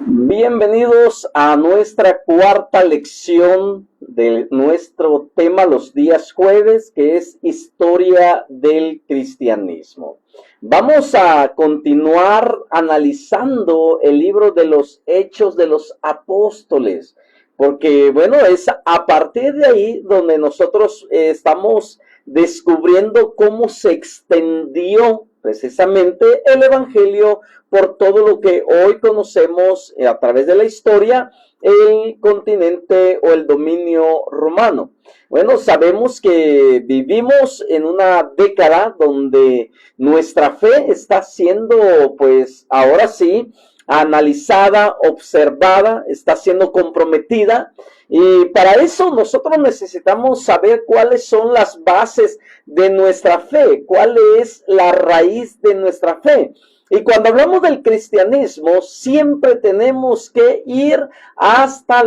Bienvenidos a nuestra cuarta lección de nuestro tema los días jueves, que es Historia del Cristianismo. Vamos a continuar analizando el libro de los Hechos de los Apóstoles, porque bueno, es a partir de ahí donde nosotros estamos descubriendo cómo se extendió precisamente el Evangelio por todo lo que hoy conocemos a través de la historia, el continente o el dominio romano. Bueno, sabemos que vivimos en una década donde nuestra fe está siendo, pues ahora sí, analizada, observada, está siendo comprometida. Y para eso nosotros necesitamos saber cuáles son las bases de nuestra fe, cuál es la raíz de nuestra fe. Y cuando hablamos del cristianismo, siempre tenemos que ir hasta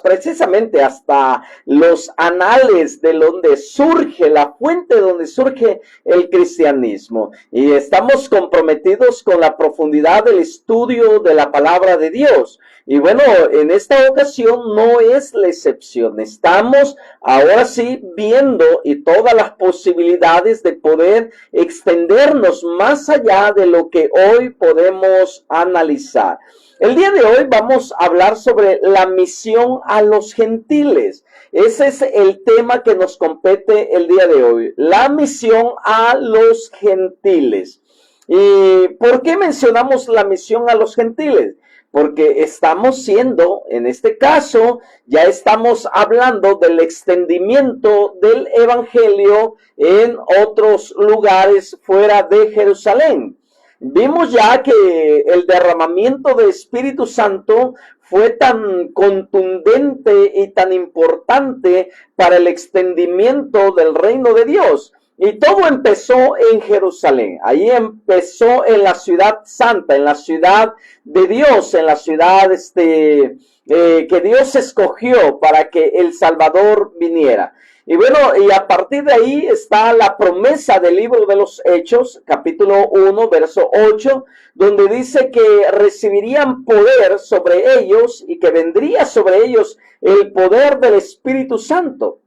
precisamente hasta los anales de donde surge, la fuente de donde surge el cristianismo. Y estamos comprometidos con la profundidad del estudio de la palabra de Dios. Y bueno, en esta ocasión no es la excepción. Estamos ahora sí viendo y todas las posibilidades de poder extendernos más allá de lo que hoy podemos analizar. El día de hoy vamos a hablar sobre la misión a los gentiles. Ese es el tema que nos compete el día de hoy, la misión a los gentiles. ¿Y por qué mencionamos la misión a los gentiles? Porque estamos siendo, en este caso, ya estamos hablando del extendimiento del evangelio en otros lugares fuera de Jerusalén. Vimos ya que el derramamiento del Espíritu Santo fue tan contundente y tan importante para el extendimiento del reino de Dios. Y todo empezó en Jerusalén. Ahí empezó en la ciudad santa, en la ciudad de Dios, en la ciudad que Dios escogió para que el Salvador viniera. Y bueno, y a partir de ahí está la promesa del libro de los Hechos, capítulo 1, verso 8, donde dice que recibirían poder sobre ellos y que vendría sobre ellos el poder del Espíritu Santo.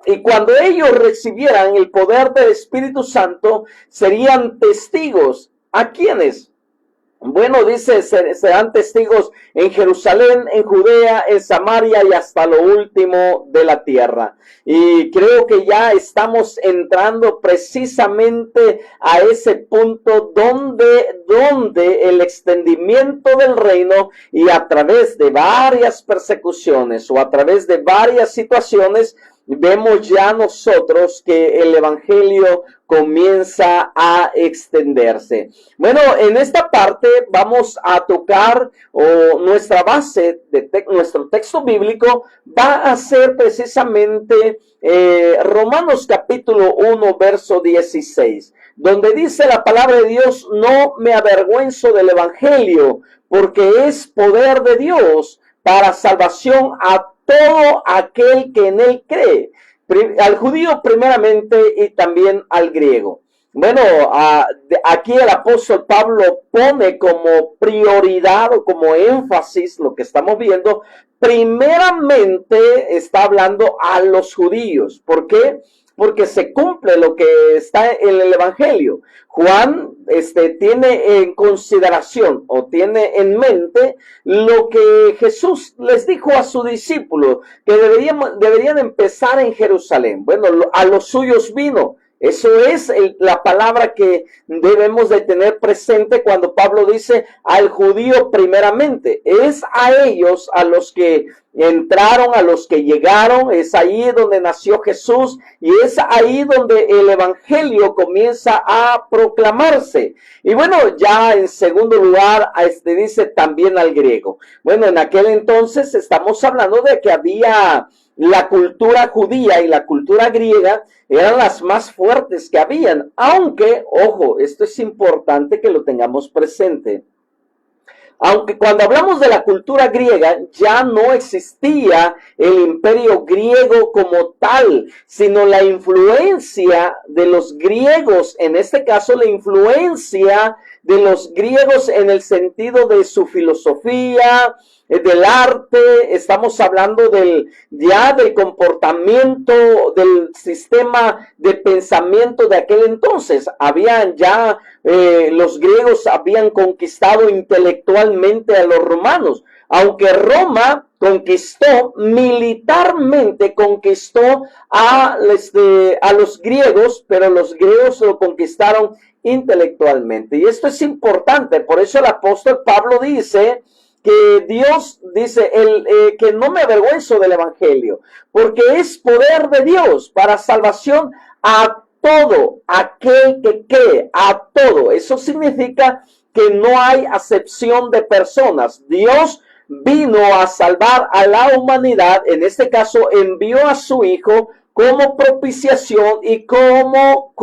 Y cuando ellos recibieran el poder del Espíritu Santo, serían testigos. ¿A quiénes? Bueno, dice, serán testigos en Jerusalén, en Judea, en Samaria y hasta lo último de la tierra. Y creo que ya estamos entrando precisamente a ese punto donde el extendimiento del reino y a través de varias persecuciones o a través de varias situaciones, vemos ya nosotros que el evangelio comienza a extenderse. Bueno, en esta parte vamos a tocar nuestra base de nuestro texto bíblico va a ser precisamente Romanos capítulo 1 verso 16, donde dice la palabra de Dios: no me avergüenzo del evangelio, porque es poder de Dios para salvación a todo aquel que en él cree, al judío primeramente y también al griego. Bueno, aquí el apóstol Pablo pone como prioridad o como énfasis lo que estamos viendo. Primeramente está hablando a los judíos. ¿Por qué? Porque se cumple lo que está en el evangelio. Juan tiene en consideración o tiene en mente lo que Jesús les dijo a sus discípulos, que deberían empezar en Jerusalén. Bueno, a los suyos vino. Eso es la palabra que debemos de tener presente cuando Pablo dice al judío primeramente. Es a ellos a los que entraron, a los que llegaron. Es ahí donde nació Jesús y es ahí donde el evangelio comienza a proclamarse. Y bueno, ya en segundo lugar dice también al griego. Bueno, en aquel entonces estamos hablando de que había la cultura judía y la cultura griega eran las más fuertes que habían, aunque, ojo, esto es importante que lo tengamos presente. Aunque cuando hablamos de la cultura griega, ya no existía el imperio griego como tal, sino la influencia de los griegos, en este caso la influencia de los griegos en el sentido de su filosofía, del arte, estamos hablando ya del comportamiento, del sistema de pensamiento de aquel entonces. Habían ya, los griegos habían conquistado intelectualmente a los romanos, aunque Roma conquistó militarmente, conquistó a los griegos, pero los griegos lo conquistaron intelectualmente. Y esto es importante, por eso el apóstol Pablo dice que Dios dice que no me avergüenzo del evangelio, porque es poder de Dios para salvación a todo aquel que cree, a todo. Eso significa que no hay acepción de personas. Dios vino a salvar a la humanidad, en este caso envió a su Hijo como propiciación y como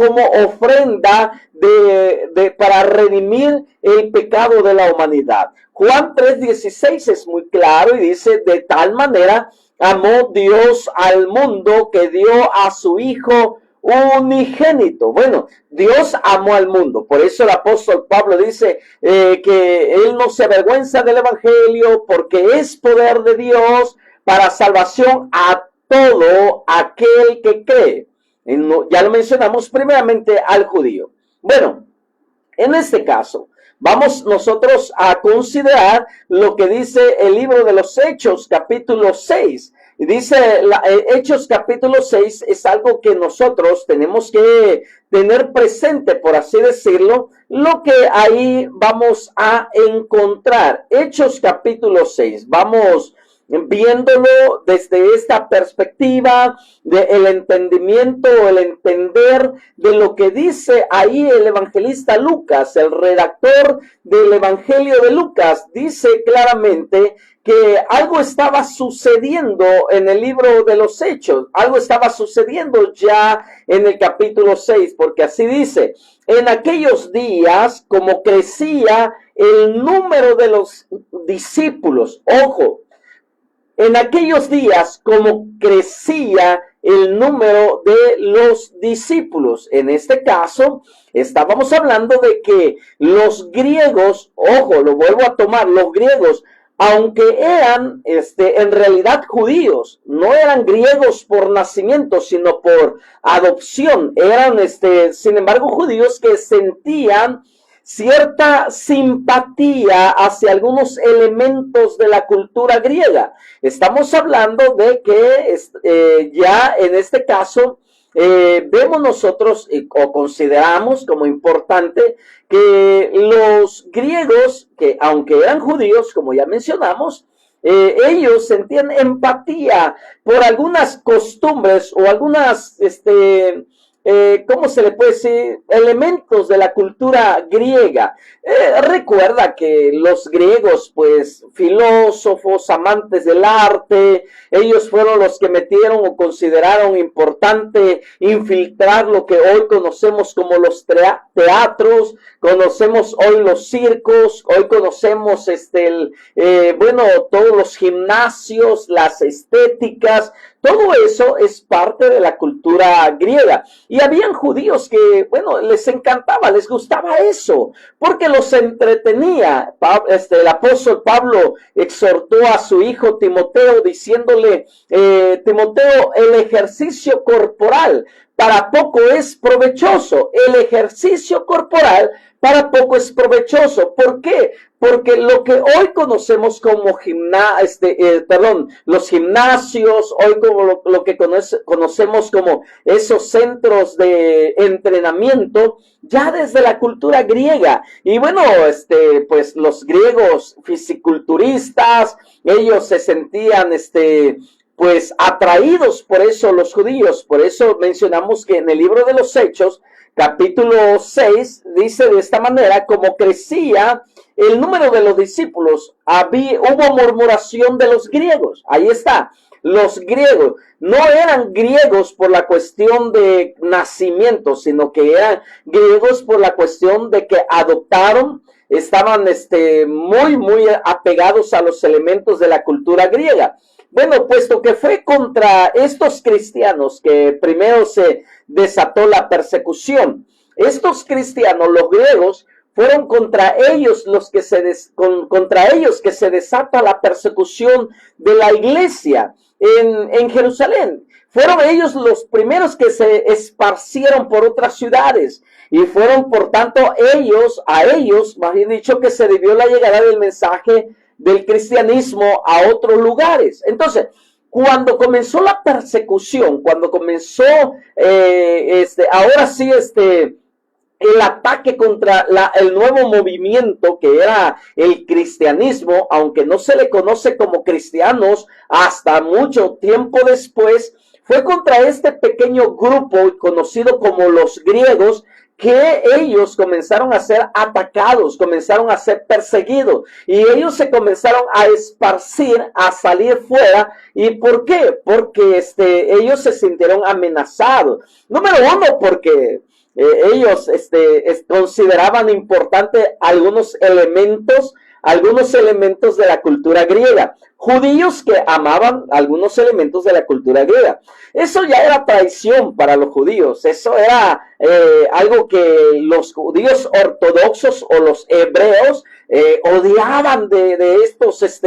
ofrenda para redimir el pecado de la humanidad. Juan 3:16 es muy claro y dice, de tal manera amó Dios al mundo que dio a su Hijo unigénito. Bueno, Dios amó al mundo. Por eso el apóstol Pablo dice que él no se avergüenza del evangelio porque es poder de Dios para salvación a todo aquel que cree. Ya lo mencionamos primeramente al judío. Bueno, en este caso, vamos nosotros a considerar lo que dice el libro de los Hechos, capítulo 6. Dice, Hechos capítulo 6 es algo que nosotros tenemos que tener presente, por así decirlo, lo que ahí vamos a encontrar. Hechos capítulo 6, vamos viéndolo desde esta perspectiva del entendimiento, el entender de lo que dice ahí el evangelista Lucas, el redactor del Evangelio de Lucas, dice claramente que algo estaba sucediendo en el libro de los Hechos, algo estaba sucediendo ya en el capítulo 6, porque así dice, en aquellos días, como crecía el número de los discípulos, ojo, en aquellos días, como crecía el número de los discípulos. En este caso, estábamos hablando de que los griegos, ojo, lo vuelvo a tomar, los griegos, aunque eran en realidad judíos, no eran griegos por nacimiento, sino por adopción. Eran, sin embargo, judíos que sentían cierta simpatía hacia algunos elementos de la cultura griega. Estamos hablando de que ya en este caso vemos nosotros o consideramos como importante que los griegos, que aunque eran judíos, como ya mencionamos, ellos sentían empatía por algunas costumbres o algunas ¿cómo se le puede decir? Elementos de la cultura griega. Recuerda que los griegos, pues, filósofos, amantes del arte, ellos fueron los que metieron o consideraron importante infiltrar lo que hoy conocemos como los teatros, conocemos hoy los circos, hoy conocemos bueno, todos los gimnasios, las estéticas. Todo eso es parte de la cultura griega. Y habían judíos que, bueno, les encantaba, les gustaba eso, porque los entretenía. El apóstol Pablo exhortó a su hijo Timoteo diciéndole, Timoteo, el ejercicio corporal para poco es provechoso. El ejercicio corporal para poco es provechoso. ¿Por qué? Porque lo que hoy conocemos como los gimnasios, hoy como lo que conocemos como esos centros de entrenamiento, ya desde la cultura griega. Y bueno, pues los griegos fisiculturistas, ellos se sentían, pues atraídos por eso los judíos. Por eso mencionamos que en el libro de los Hechos, capítulo 6, dice de esta manera, como crecía el número de los discípulos, hubo murmuración de los griegos. Ahí está. Los griegos no eran griegos por la cuestión de nacimiento, sino que eran griegos por la cuestión de que adoptaron estaban muy apegados a los elementos de la cultura griega. Bueno, puesto que fue contra estos cristianos que primero se desató la persecución. Estos cristianos, los griegos, fueron contra ellos contra ellos que se desata la persecución de la iglesia en Jerusalén. Fueron ellos los primeros que se esparcieron por otras ciudades y fueron por tanto a ellos, más bien dicho, que se debió la llegada del mensaje del cristianismo a otros lugares. Entonces, cuando comenzó la persecución, cuando comenzó ahora sí el ataque contra el nuevo movimiento que era el cristianismo, aunque no se le conoce como cristianos hasta mucho tiempo después, fue contra este pequeño grupo conocido como los griegos, que ellos comenzaron a ser atacados, comenzaron a ser perseguidos y ellos se comenzaron a esparcir, a salir fuera. ¿Y por qué? Porque ellos se sintieron amenazados. Número uno, porque ellos consideraban importante algunos elementos de la cultura griega. Judíos que amaban algunos elementos de la cultura griega. Eso ya era traición para los judíos. Eso era algo que los judíos ortodoxos o los hebreos odiaban de estos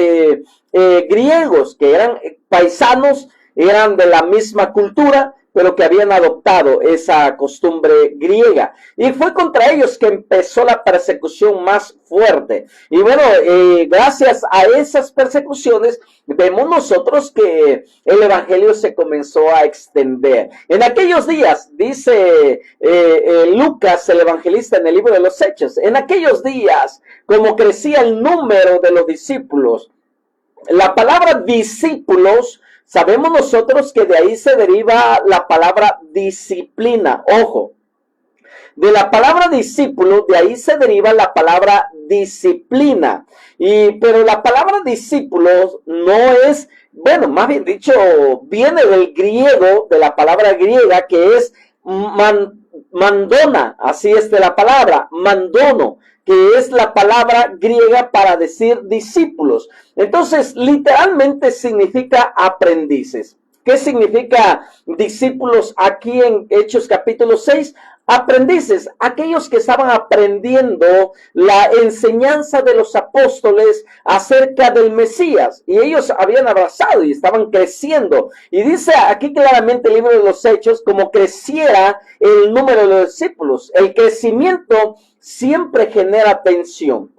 griegos, que eran paisanos, eran de la misma cultura, pero que habían adoptado esa costumbre griega. Y fue contra ellos que empezó la persecución más fuerte. Y bueno, gracias a esas persecuciones, vemos nosotros que el evangelio se comenzó a extender. En aquellos días, dice Lucas, el evangelista, en el libro de los Hechos, en aquellos días, como crecía el número de los discípulos, la palabra discípulos, sabemos nosotros que de ahí se deriva la palabra disciplina. Ojo, de la palabra discípulo, de ahí se deriva la palabra disciplina. Pero la palabra discípulo no es, bueno, más bien dicho, viene del griego, de la palabra griega que es mandona, así es de la palabra, mandono, que es la palabra griega para decir discípulos. Entonces, literalmente significa aprendices. ¿Qué significa discípulos aquí en Hechos capítulo 6? Aprendices, aquellos que estaban aprendiendo la enseñanza de los apóstoles acerca del Mesías, y ellos habían abrazado y estaban creciendo. Y dice aquí claramente el libro de los Hechos, como creciera el número de los discípulos. El crecimiento siempre genera tensión.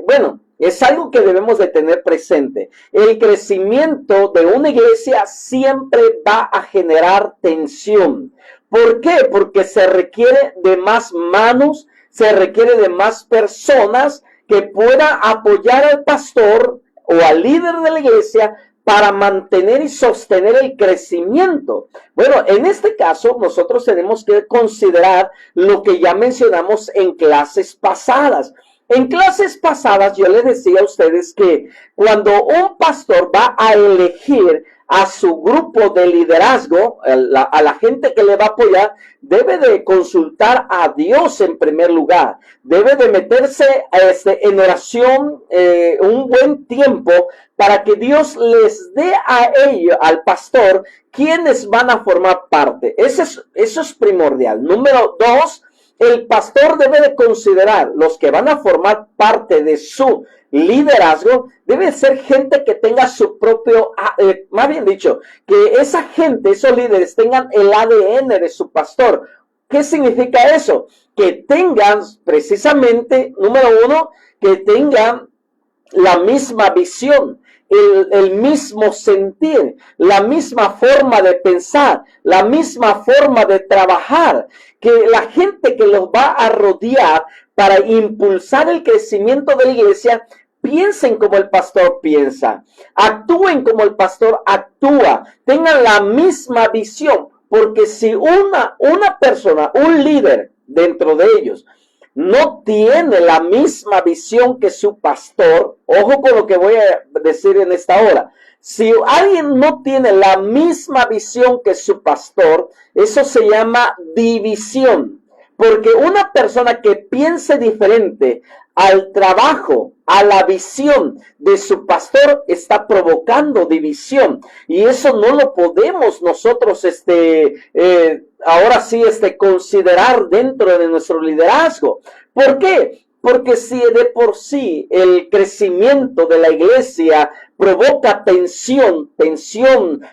Bueno, es algo que debemos de tener presente. El crecimiento de una iglesia siempre va a generar tensión. ¿Por qué? Porque se requiere de más manos, se requiere de más personas que puedan apoyar al pastor o al líder de la iglesia para mantener y sostener el crecimiento. Bueno, en este caso nosotros tenemos que considerar lo que ya mencionamos en clases pasadas. En clases pasadas yo les decía a ustedes que cuando un pastor va a elegir a su grupo de liderazgo, a la gente que le va a apoyar, debe de consultar a Dios en primer lugar. Debe de meterse en oración un buen tiempo para que Dios les dé a ellos, al pastor, quienes van a formar parte. Eso es primordial. Número dos, el pastor debe de considerar los que van a formar parte de su liderazgo, debe ser gente que tenga su propio, más bien dicho, que esa gente, esos líderes tengan el ADN de su pastor. ¿Qué significa eso? Que tengan precisamente, número uno, que tengan la misma visión, el mismo sentir, la misma forma de pensar, la misma forma de trabajar, que la gente que los va a rodear para impulsar el crecimiento de la iglesia piensen como el pastor piensa, actúen como el pastor actúa, tengan la misma visión, porque si una persona, un líder dentro de ellos, no tiene la misma visión que su pastor, ojo con lo que voy a decir en esta hora, si alguien no tiene la misma visión que su pastor, eso se llama división. Porque una persona que piense diferente al trabajo, a la visión de su pastor, está provocando división. Y eso no lo podemos nosotros, ahora sí, considerar dentro de nuestro liderazgo. ¿Por qué? Porque si de por sí el crecimiento de la iglesia provoca tensión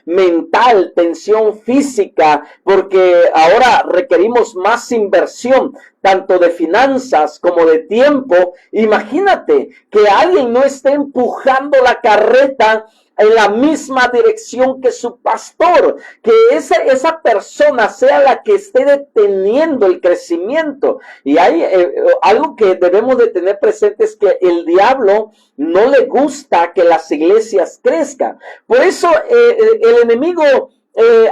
mental, tensión física, porque ahora requerimos más inversión, tanto de finanzas como de tiempo. Imagínate que alguien no esté empujando la carreta en la misma dirección que su pastor, que esa persona sea la que esté deteniendo el crecimiento. Y hay algo que debemos de tener presente, es que el diablo no le gusta que las iglesias crezcan. Por eso el enemigo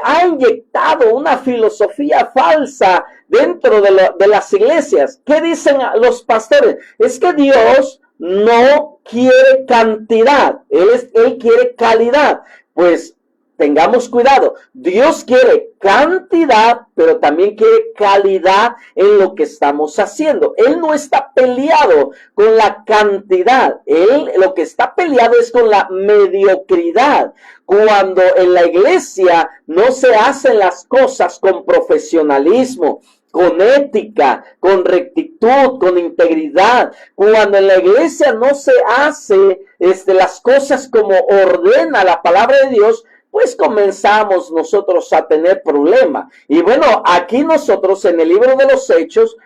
ha inyectado una filosofía falsa dentro de las iglesias. ¿Qué dicen los pastores? Es que Dios no quiere cantidad, Él quiere calidad. Pues tengamos cuidado, Dios quiere cantidad, pero también quiere calidad en lo que estamos haciendo. Él no está peleado con la cantidad, Él lo que está peleado es con la mediocridad. Cuando en la iglesia no se hacen las cosas con profesionalismo, con ética, con rectitud, con integridad, cuando en la iglesia no se hace las cosas como ordena la palabra de Dios, pues comenzamos nosotros a tener problemas. Y bueno, aquí nosotros en el libro de los Hechos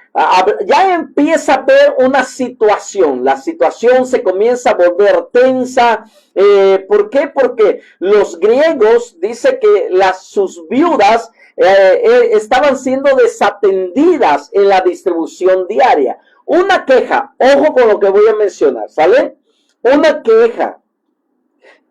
ya empieza a ver una situación. La situación se comienza a volver tensa. ¿Por qué? Porque los griegos, dice que sus viudas estaban siendo desatendidas en la distribución diaria. Una queja, ojo con lo que voy a mencionar, ¿sale? Una queja.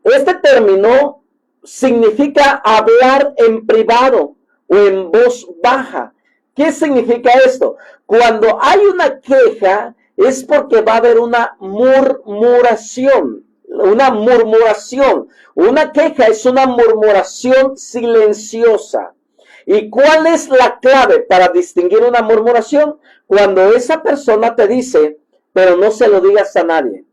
Este término significa hablar en privado o en voz baja. ¿Qué significa esto? Cuando hay una queja es porque va a haber una murmuración. Una queja es una murmuración silenciosa. ¿Y cuál es la clave para distinguir una murmuración? Cuando esa persona te dice, pero no se lo digas a nadie.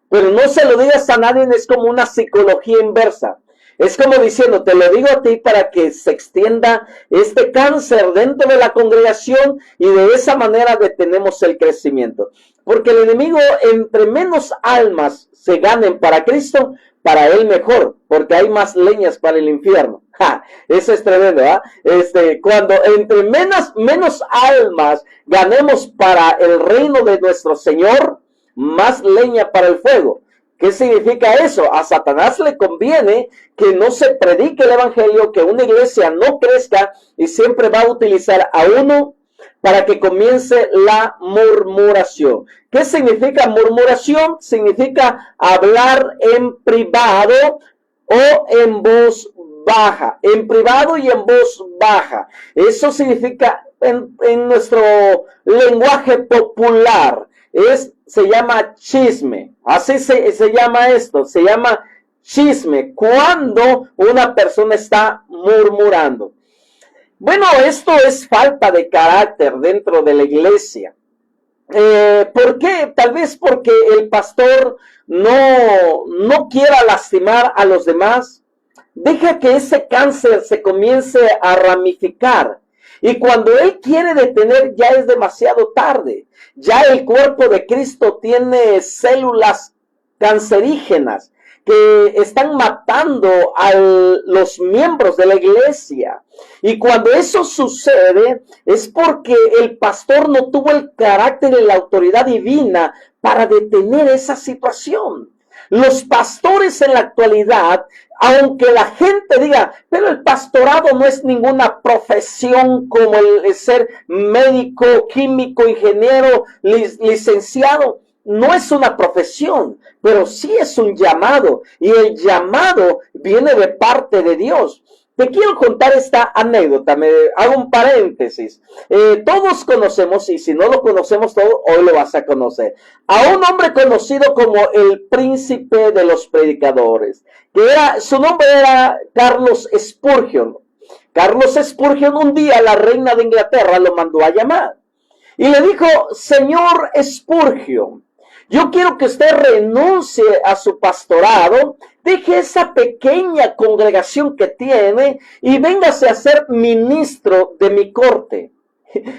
Pero no se lo digas a nadie, es como una psicología inversa. Es como diciendo, te lo digo a ti para que se extienda este cáncer dentro de la congregación y de esa manera detenemos el crecimiento. Porque el enemigo, entre menos almas se ganen para Cristo, para él mejor, porque hay más leñas para el infierno. Eso es tremendo, ¿ah? Cuando entre menos almas ganemos para el reino de nuestro Señor, más leña para el fuego. ¿Qué significa eso? A Satanás le conviene que no se predique el evangelio, que una iglesia no crezca, y siempre va a utilizar a uno para que comience la murmuración. ¿Qué significa murmuración? Significa hablar en privado o en voz baja. En privado y en voz baja. Eso significa en nuestro lenguaje popular. Se llama chisme. Así se llama esto. Se llama chisme. Cuando una persona está murmurando. Bueno, esto es falta de carácter dentro de la iglesia. ¿Por qué? Tal vez porque el pastor no quiera lastimar a los demás. Deja que ese cáncer se comience a ramificar. Y cuando él quiere detener, ya es demasiado tarde. Ya el cuerpo de Cristo tiene células cancerígenas que están matando a los miembros de la iglesia. Y cuando eso sucede, es porque el pastor no tuvo el carácter y la autoridad divina para detener esa situación. Los pastores en la actualidad, aunque la gente diga, pero el pastorado no es ninguna profesión como el ser médico, químico, ingeniero, licenciado. No es una profesión, pero sí es un llamado. Y el llamado viene de parte de Dios. Te quiero contar esta anécdota, me hago un paréntesis. Todos conocemos, y si no lo conocemos todo, hoy lo vas a conocer, a un hombre conocido como el príncipe de los predicadores, su nombre era Carlos Spurgeon. Carlos Spurgeon, un día la reina de Inglaterra lo mandó a llamar y le dijo, señor Spurgeon, Yo quiero que usted renuncie a su pastorado, deje esa pequeña congregación que tiene y véngase a ser ministro de mi corte.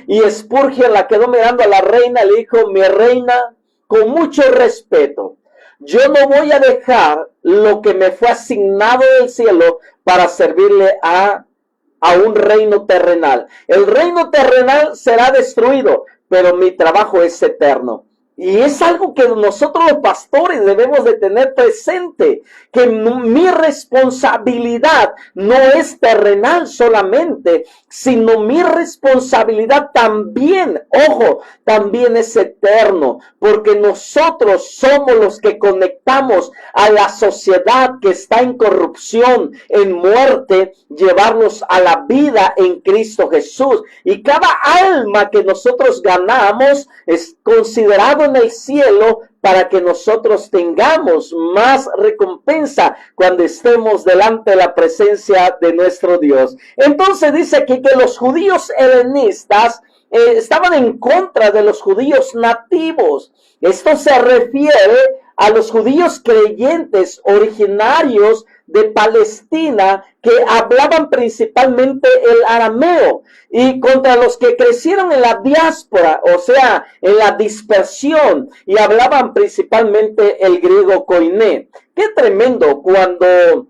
Y Spurgeon la quedó mirando a la reina y le dijo, mi reina, con mucho respeto, yo no voy a dejar lo que me fue asignado del cielo para servirle a un reino terrenal. El reino terrenal será destruido, pero mi trabajo es eterno. Y es algo que nosotros los pastores debemos de tener presente, que mi responsabilidad no es terrenal solamente, sino mi responsabilidad también, ojo, también es eterno, porque nosotros somos los que conectamos a la sociedad que está en corrupción, en muerte, llevarnos a la vida en Cristo Jesús. Y cada alma que nosotros ganamos es considerado en el cielo para que nosotros tengamos más recompensa cuando estemos delante de la presencia de nuestro Dios. Entonces dice aquí que los judíos helenistas estaban en contra de los judíos nativos. Esto se refiere a los judíos creyentes originarios de Palestina que hablaban principalmente el arameo, y contra los que crecieron en la diáspora, o sea, en la dispersión, y hablaban principalmente el griego koiné. Qué tremendo cuando,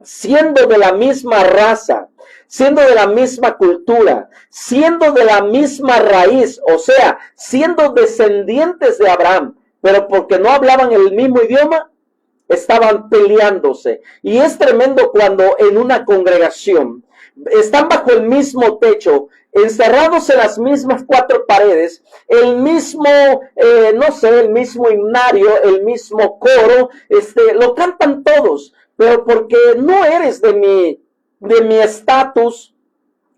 siendo de la misma raza, siendo de la misma cultura, siendo de la misma raíz, o sea, siendo descendientes de Abraham, pero porque no hablaban el mismo idioma, estaban peleándose. Y es tremendo cuando en una congregación están bajo el mismo techo, encerrados en las mismas cuatro paredes, el mismo, no sé, el mismo himnario, el mismo coro, lo cantan todos, pero porque no eres de mi estatus,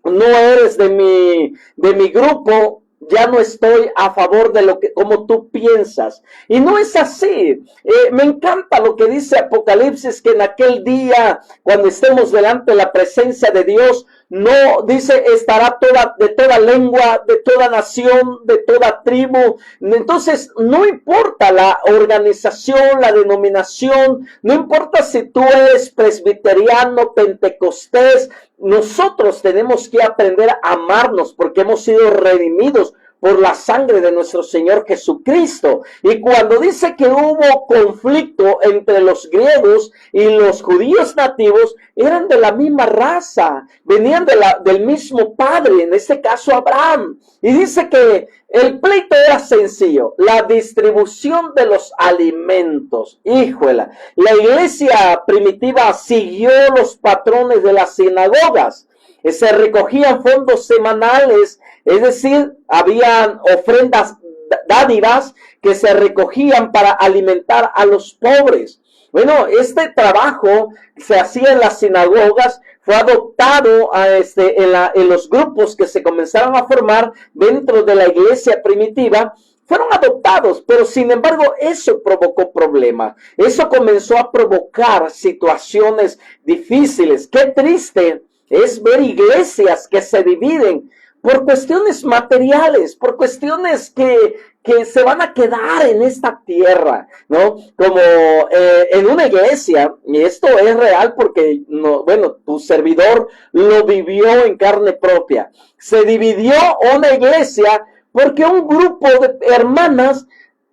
no eres de mi grupo, ya no estoy a favor de lo que, como tú piensas. Y no es así. Me encanta lo que dice Apocalipsis, que en aquel día, cuando estemos delante de la presencia de Dios, no, dice, estará de toda lengua, de toda nación, de toda tribu. Entonces, no importa la organización, la denominación, no importa si tú eres presbiteriano, pentecostés, nosotros tenemos que aprender a amarnos porque hemos sido redimidos por la sangre de nuestro Señor Jesucristo. Y cuando dice que hubo conflicto entre los griegos y los judíos nativos, eran de la misma raza, venían del mismo padre, en este caso Abraham. Y dice que el pleito era sencillo, la distribución de los alimentos. Híjola, la iglesia primitiva siguió los patrones de las sinagogas. Se recogían fondos semanales, es decir, habían ofrendas, dádivas que se recogían para alimentar a los pobres. Bueno, este trabajo se hacía en las sinagogas, fue adoptado en los grupos que se comenzaron a formar dentro de la iglesia primitiva. Fueron adoptados, pero sin embargo eso provocó problemas. Eso comenzó a provocar situaciones difíciles. Qué triste es ver iglesias que se dividen por cuestiones materiales, por cuestiones que se van a quedar en esta tierra, ¿no? Como en una iglesia, y esto es real porque, no, bueno, tu servidor lo vivió en carne propia. Se dividió una iglesia porque un grupo de hermanas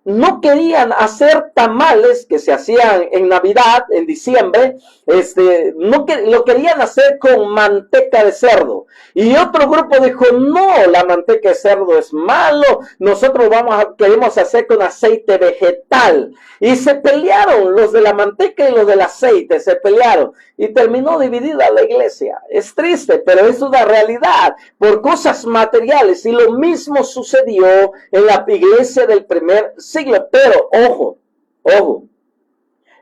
no querían hacer tamales que se hacían en Navidad, en diciembre, lo querían hacer con manteca de cerdo. Y otro grupo dijo, no, la manteca de cerdo es malo, nosotros queremos hacer con aceite vegetal. Y se pelearon, los de la manteca y los del aceite, se pelearon. Y terminó dividida la iglesia. Es triste, pero es una realidad, por cosas materiales. Y lo mismo sucedió en la iglesia del primer siglo. Pero, ojo,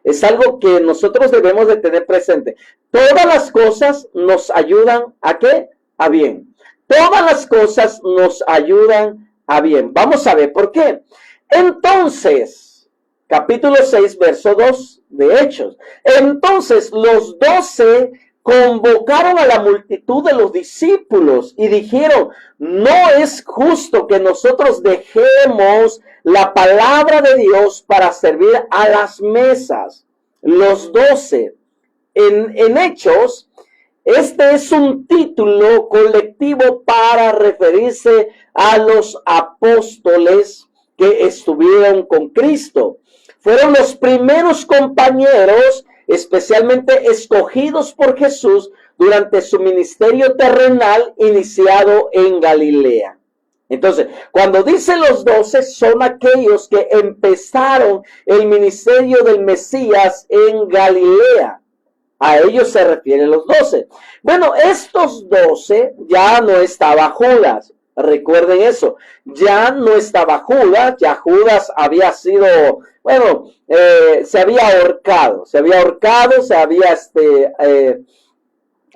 es algo que nosotros debemos de tener presente. Todas las cosas nos ayudan ¿a qué? A bien. Todas las cosas nos ayudan a bien. Vamos a ver por qué. Entonces, capítulo 6, verso 2 de Hechos. Entonces, los 12 convocaron a la multitud de los discípulos y dijeron, no es justo que nosotros dejemos la palabra de Dios para servir a las mesas. Los 12. En Hechos, este es un título colectivo para referirse a los apóstoles que estuvieron con Cristo. Fueron los primeros compañeros, especialmente escogidos por Jesús durante su ministerio terrenal iniciado en Galilea. Entonces, cuando dice los 12, son aquellos que empezaron el ministerio del Mesías en Galilea. A ellos se refieren los 12. Bueno, estos 12 ya no estaba Judas. Recuerden eso. Ya no estaba Judas. Ya Judas había sido, bueno, se había ahorcado.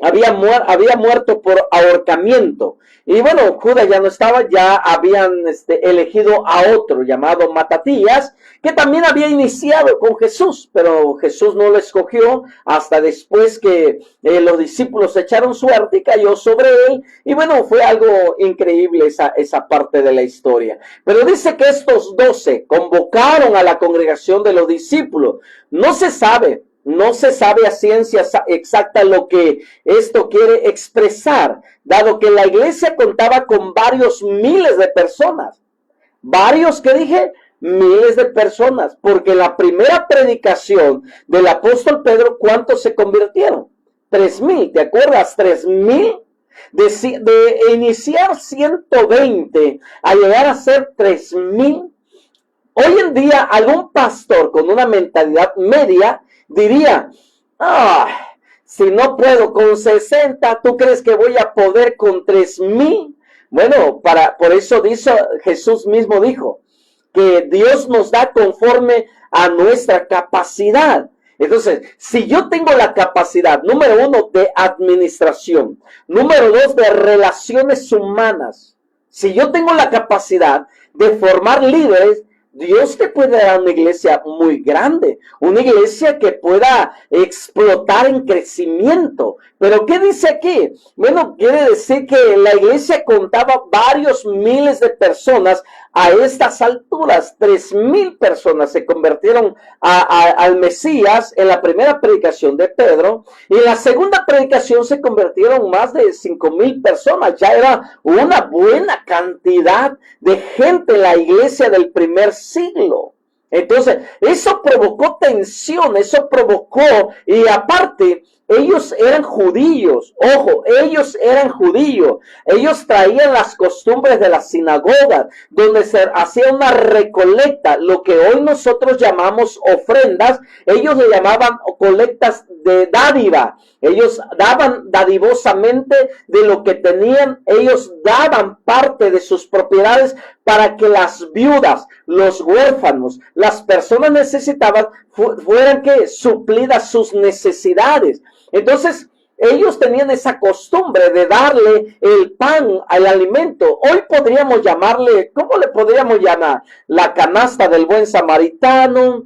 Había muerto por ahorcamiento. Y bueno, Judas ya no estaba, ya habían elegido a otro llamado Matatías, que también había iniciado con Jesús, pero Jesús no lo escogió hasta después que los discípulos echaron suerte y cayó sobre él. Y bueno, fue algo increíble esa parte de la historia. Pero dice que estos 12 convocaron a la congregación de los discípulos. No se sabe a ciencia exacta lo que esto quiere expresar, dado que la iglesia contaba con varios miles de personas. Miles de personas, porque la primera predicación del apóstol Pedro, ¿cuántos se convirtieron? 3,000, ¿te acuerdas? 3,000. De iniciar 120 a llegar a ser 3,000. Hoy en día, algún pastor con una mentalidad media diría, si no puedo con 60, ¿tú crees que voy a poder con 3,000? Bueno, por eso Jesús mismo dijo que Dios nos da conforme a nuestra capacidad. Entonces, si yo tengo la capacidad, número 1, de administración, número 2, de relaciones humanas, si yo tengo la capacidad de formar líderes, Dios te puede dar una iglesia muy grande, una iglesia que pueda explotar en crecimiento. Pero ¿qué dice aquí? Bueno, quiere decir que la iglesia contaba varios miles de personas. A estas alturas, 3,000 personas se convirtieron al Mesías en la primera predicación de Pedro, y en la segunda predicación se convirtieron más de 5,000 personas. Ya era una buena cantidad de gente en la iglesia del primer siglo. Entonces, eso provocó tensión, y aparte, ellos eran judíos. Ojo, ellos eran judíos. Ellos traían las costumbres de la sinagoga, donde se hacía una recolecta, lo que hoy nosotros llamamos ofrendas. Ellos le llamaban colectas de dádiva. Ellos daban dadivosamente de lo que tenían. Ellos daban parte de sus propiedades para que las viudas, los huérfanos, las personas necesitadas fueran suplidas sus necesidades. Entonces, ellos tenían esa costumbre de darle el pan al alimento. Hoy podríamos llamarle, ¿cómo le podríamos llamar? La canasta del buen samaritano,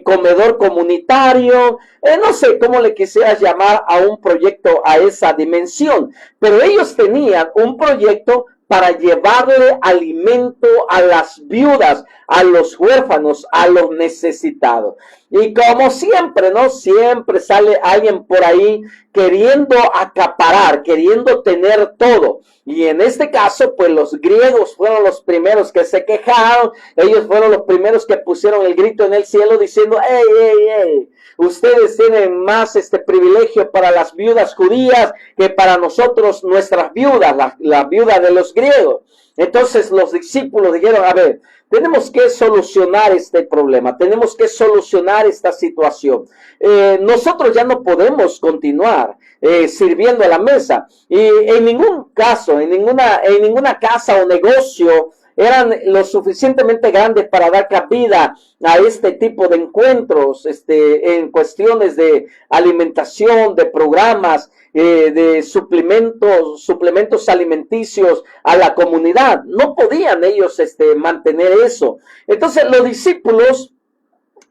comedor comunitario, no sé cómo le quisieras llamar a un proyecto a esa dimensión. Pero ellos tenían un proyecto para llevarle alimento a las viudas, a los huérfanos, a los necesitados. Y como siempre, ¿no? Siempre sale alguien por ahí queriendo acaparar, queriendo tener todo. Y en este caso, pues los griegos fueron los primeros que se quejaron. Ellos fueron los primeros que pusieron el grito en el cielo diciendo, ¡Ey! Ustedes tienen más privilegio para las viudas judías que para nosotros, nuestras viudas, la viuda de los griegos. Entonces los discípulos dijeron, a ver, tenemos que solucionar este problema, tenemos que solucionar esta situación. Nosotros ya no podemos continuar sirviendo a la mesa. Y en ningún caso, en ninguna casa o negocio eran lo suficientemente grandes para dar cabida a este tipo de encuentros, en cuestiones de alimentación, de programas, de suplementos alimenticios a la comunidad. No podían ellos mantener eso. Entonces los discípulos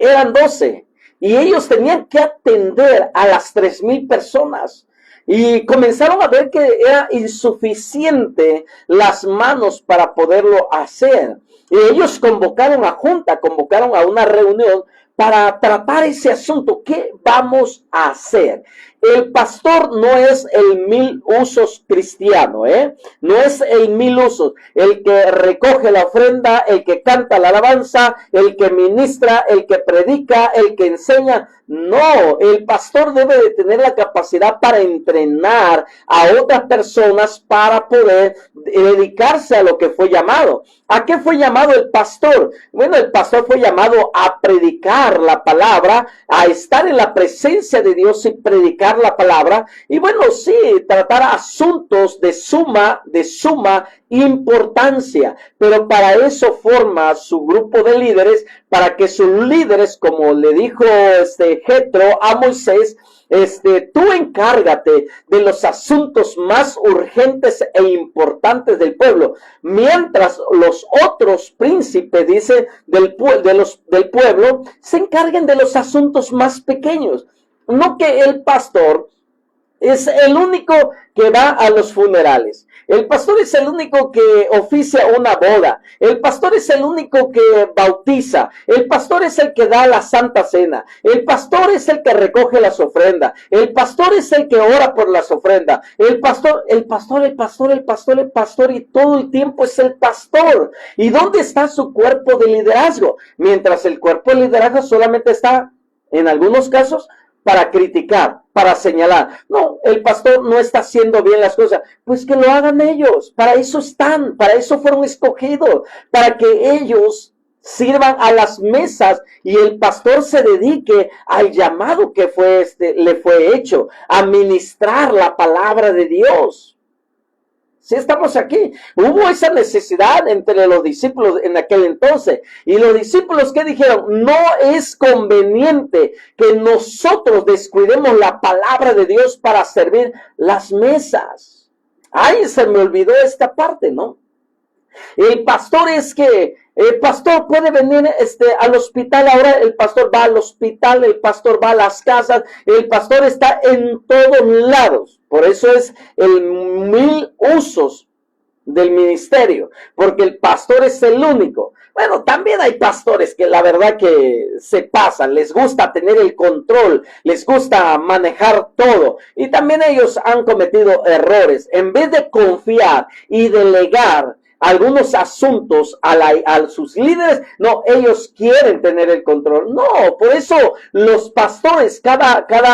eran 12 y ellos tenían que atender a las 3,000 personas. Y comenzaron a ver que era insuficiente las manos para poderlo hacer. Y ellos convocaron a junta, convocaron a una reunión para tratar ese asunto. ¿Qué vamos a hacer? El pastor no es el mil usos cristiano, no es el mil usos, el que recoge la ofrenda, el que canta la alabanza, el que ministra, el que predica, el que enseña. No, el pastor debe de tener la capacidad para entrenar a otras personas para poder dedicarse a lo que fue llamado. ¿A qué fue llamado el pastor? Bueno, el pastor fue llamado a predicar la palabra, a estar en la presencia de Dios y predicar la palabra. Y bueno, sí, tratar asuntos de suma importancia, pero para eso forma su grupo de líderes, para que sus líderes, como le dijo Jetro a Moisés, tú encárgate de los asuntos más urgentes e importantes del pueblo, mientras los otros príncipes, dice, del pueblo, se encarguen de los asuntos más pequeños. No que el pastor es el único que va a los funerales. El pastor es el único que oficia una boda. El pastor es el único que bautiza. El pastor es el que da la Santa Cena. El pastor es el que recoge las ofrendas. El pastor es el que ora por las ofrendas. El pastor, y todo el tiempo es el pastor. ¿Y dónde está su cuerpo de liderazgo? Mientras el cuerpo de liderazgo solamente está, en algunos casos, para criticar, para señalar. No, el pastor no está haciendo bien las cosas. Pues que lo hagan ellos. Para eso están, para eso fueron escogidos, para que ellos sirvan a las mesas y el pastor se dedique al llamado que le fue hecho, a ministrar la palabra de Dios. Sí, estamos aquí. Hubo esa necesidad entre los discípulos en aquel entonces. Y los discípulos, ¿qué dijeron? No es conveniente que nosotros descuidemos la palabra de Dios para servir las mesas. Ay, se me olvidó esta parte, ¿no? El pastor el pastor puede venir al hospital. Ahora el pastor va al hospital, el pastor va a las casas, el pastor está en todos lados. Por eso es el mil usos del ministerio, porque el pastor es el único. Bueno, también hay pastores que la verdad que se pasan, les gusta tener el control, les gusta manejar todo, y también ellos han cometido errores. En vez de confiar y delegar algunos asuntos a sus líderes, no, ellos quieren tener el control. No, por eso los pastores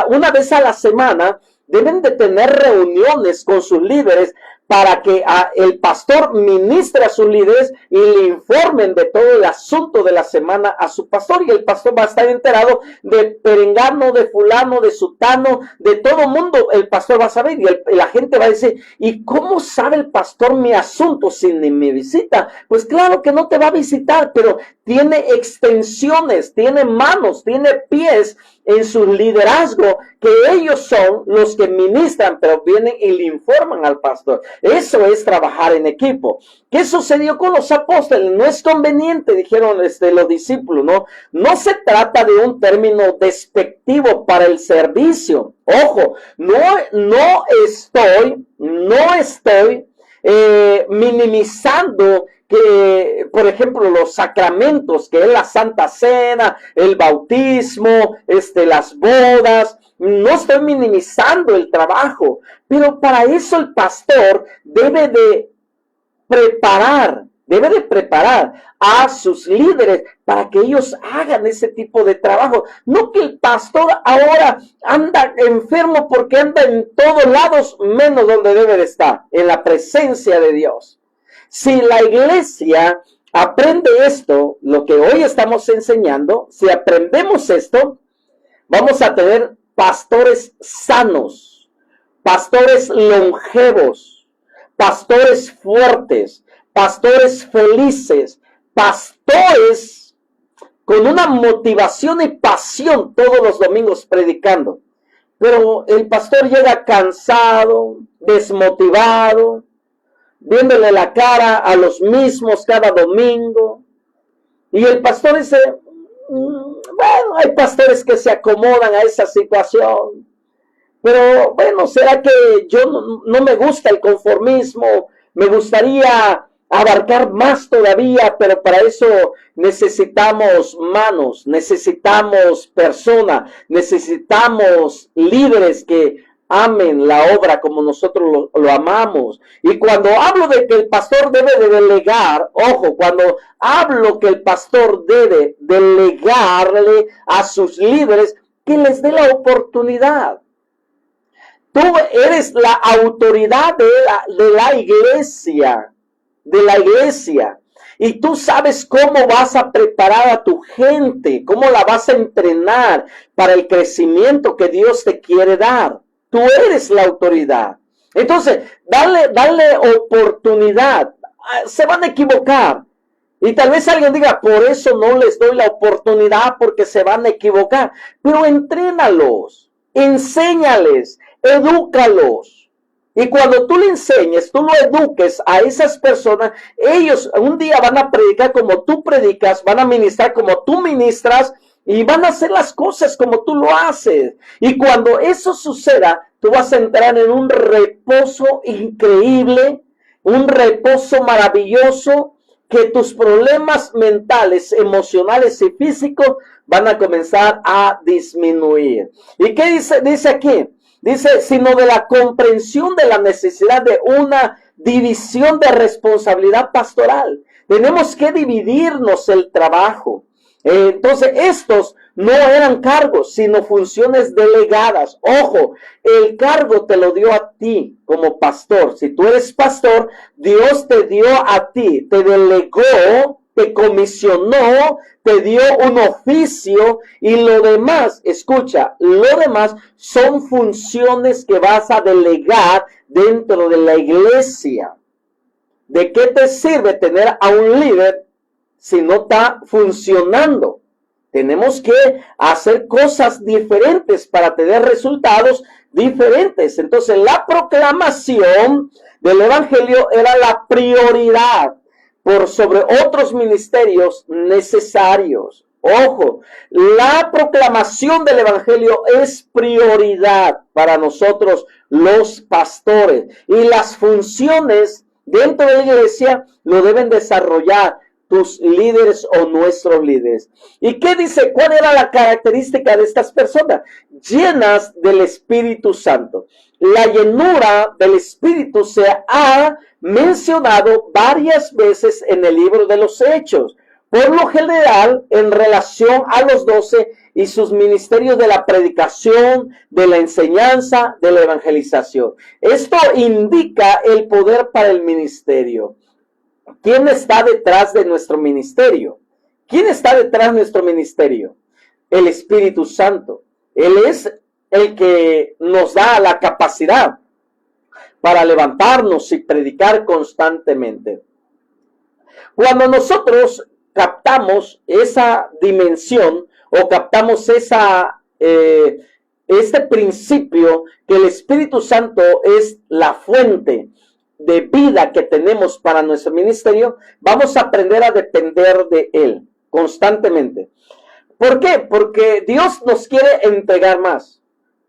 una vez a la semana deben de tener reuniones con sus líderes para que el pastor ministre a sus líderes y le informen de todo el asunto de la semana a su pastor, y el pastor va a estar enterado de perengano, de fulano, de sutano, de todo mundo. El pastor va a saber, y la gente va a decir, ¿y cómo sabe el pastor mi asunto si ni me visita? Pues claro que no te va a visitar, pero tiene extensiones, tiene manos, tiene pies en su liderazgo, que ellos son los que ministran, pero vienen y le informan al pastor. Eso es trabajar en equipo. ¿Qué sucedió con los apóstoles? No es conveniente, dijeron los discípulos, ¿no? No se trata de un término despectivo para el servicio. Ojo, no estoy minimizando que, por ejemplo, los sacramentos, que es la Santa Cena, el bautismo, las bodas. No estoy minimizando el trabajo, pero para eso el pastor debe de preparar a sus líderes para que ellos hagan ese tipo de trabajo. No que el pastor ahora anda enfermo porque anda en todos lados, menos donde debe de estar, en la presencia de Dios. Si la iglesia aprende esto, lo que hoy estamos enseñando, si aprendemos esto, vamos a tener pastores sanos, pastores longevos, pastores fuertes, pastores felices, pastores con una motivación y pasión todos los domingos predicando. Pero el pastor llega cansado, desmotivado, viéndole la cara a los mismos cada domingo. Y el pastor dice, bueno, hay pastores que se acomodan a esa situación. pero bueno, será que yo no me gusta el conformismo, me gustaría abarcar más todavía, pero para eso necesitamos manos, necesitamos personas, necesitamos líderes que amen la obra como nosotros lo amamos. Y cuando hablo de que el pastor debe de delegar, ojo, cuando hablo que el pastor debe delegarle a sus líderes, que les dé la oportunidad. Tú eres la autoridad de la iglesia, y tú sabes cómo vas a preparar a tu gente, cómo la vas a entrenar para el crecimiento que Dios te quiere dar. Tú eres la autoridad. Entonces, dale oportunidad. Se van a equivocar. Y tal vez alguien diga, por eso no les doy la oportunidad porque se van a equivocar. Pero entrénalos, enséñales, edúcalos. Y cuando tú le enseñes, tú lo eduques a esas personas, ellos un día van a predicar como tú predicas, van a ministrar como tú ministras y van a hacer las cosas como tú lo haces. Y cuando eso suceda, tú vas a entrar en un reposo increíble, un reposo maravilloso, que tus problemas mentales, emocionales y físicos van a comenzar a disminuir. ¿Y qué dice aquí? Dice, sino de la comprensión de la necesidad de una división de responsabilidad pastoral. Tenemos que dividirnos el trabajo. Entonces, estos no eran cargos, sino funciones delegadas. Ojo, el cargo te lo dio a ti como pastor. Si tú eres pastor, Dios te dio a ti, te delegó, te comisionó, te dio un oficio y lo demás, escucha, lo demás son funciones que vas a delegar dentro de la iglesia. ¿De qué te sirve tener a un líder si no está funcionando? Tenemos que hacer cosas diferentes para tener resultados diferentes. Entonces, la proclamación del evangelio era la prioridad por sobre otros ministerios necesarios. Ojo, la proclamación del evangelio es prioridad para nosotros los pastores. Y las funciones dentro de la iglesia lo deben desarrollar tus líderes o nuestros líderes. ¿Y qué dice? ¿Cuál era la característica de estas personas? Llenas del Espíritu Santo. La llenura del Espíritu se ha mencionado varias veces en el libro de los Hechos. Por lo general, en relación a los 12 y sus ministerios de la predicación, de la enseñanza, de la evangelización. Esto indica el poder para el ministerio. ¿Quién está detrás de nuestro ministerio? ¿Quién está detrás de nuestro ministerio? El Espíritu Santo. Él es el que nos da la capacidad para levantarnos y predicar constantemente. Cuando nosotros captamos esa dimensión o captamos este principio que el Espíritu Santo es la fuente de vida que tenemos para nuestro ministerio, vamos a aprender a depender de Él constantemente. ¿Por qué? Porque Dios nos quiere entregar más.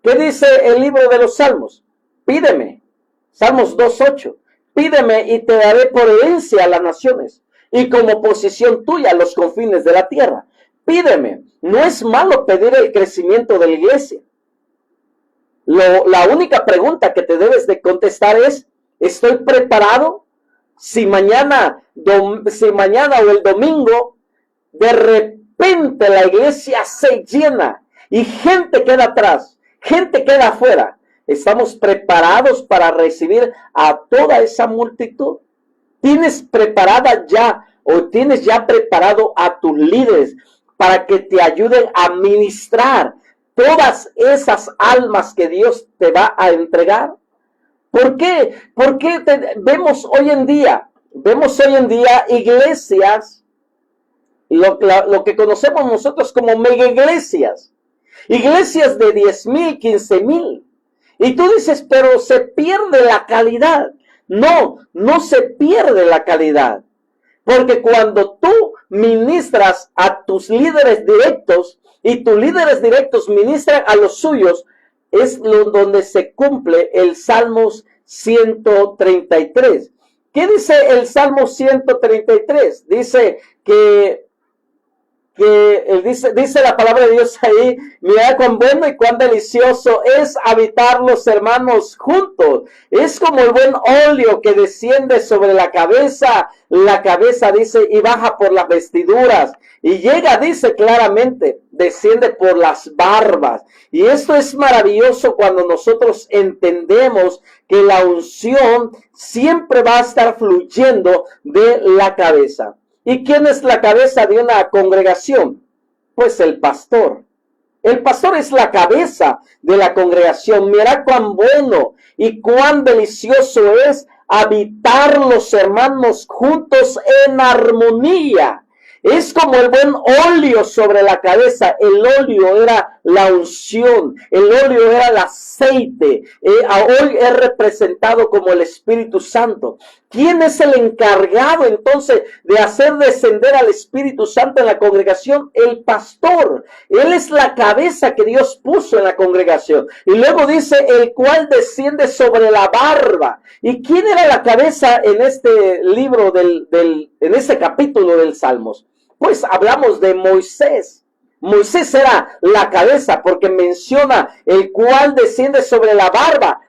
¿Qué dice el libro de los Salmos? Pídeme. Salmos 2:8. Pídeme y te daré por herencia a las naciones y como posesión tuya los confines de la tierra. Pídeme. No es malo pedir el crecimiento de la iglesia. La única pregunta que te debes de contestar es, ¿estoy preparado? Si mañana o el domingo de repente la iglesia se llena y gente queda atrás, gente queda afuera, ¿estamos preparados para recibir a toda esa multitud? ¿Tienes preparada ya o tienes ya preparado a tus líderes para que te ayuden a ministrar todas esas almas que Dios te va a entregar? ¿Por qué? Porque vemos hoy en día iglesias, lo que conocemos nosotros como mega iglesias de 10,000, 15,000. Y tú dices, pero se pierde la calidad. No se pierde la calidad. Porque cuando tú ministras a tus líderes directos y tus líderes directos ministran a los suyos, es donde se cumple el Salmos 133. ¿Qué dice el Salmo 133? Dice que dice la palabra de Dios ahí, mira cuán bueno y cuán delicioso es habitar los hermanos juntos. Es como el buen óleo que desciende sobre la cabeza dice, y baja por las vestiduras. Y llega, dice claramente, desciende por las barbas. Y esto es maravilloso cuando nosotros entendemos que la unción siempre va a estar fluyendo de la cabeza. ¿Y quién es la cabeza de una congregación? Pues el pastor. El pastor es la cabeza de la congregación. Mira cuán bueno y cuán delicioso es habitar los hermanos juntos en armonía. Es como el buen óleo sobre la cabeza. El óleo era la unción. El óleo era el aceite. Hoy es representado como el Espíritu Santo. ¿Quién es el encargado entonces de hacer descender al Espíritu Santo en la congregación? El pastor. Él es la cabeza que Dios puso en la congregación. Y luego dice, el cual desciende sobre la barba. ¿Y quién era la cabeza en este libro, en este capítulo del Salmos? Pues hablamos de Moisés. Moisés era la cabeza porque menciona el cual desciende sobre la barba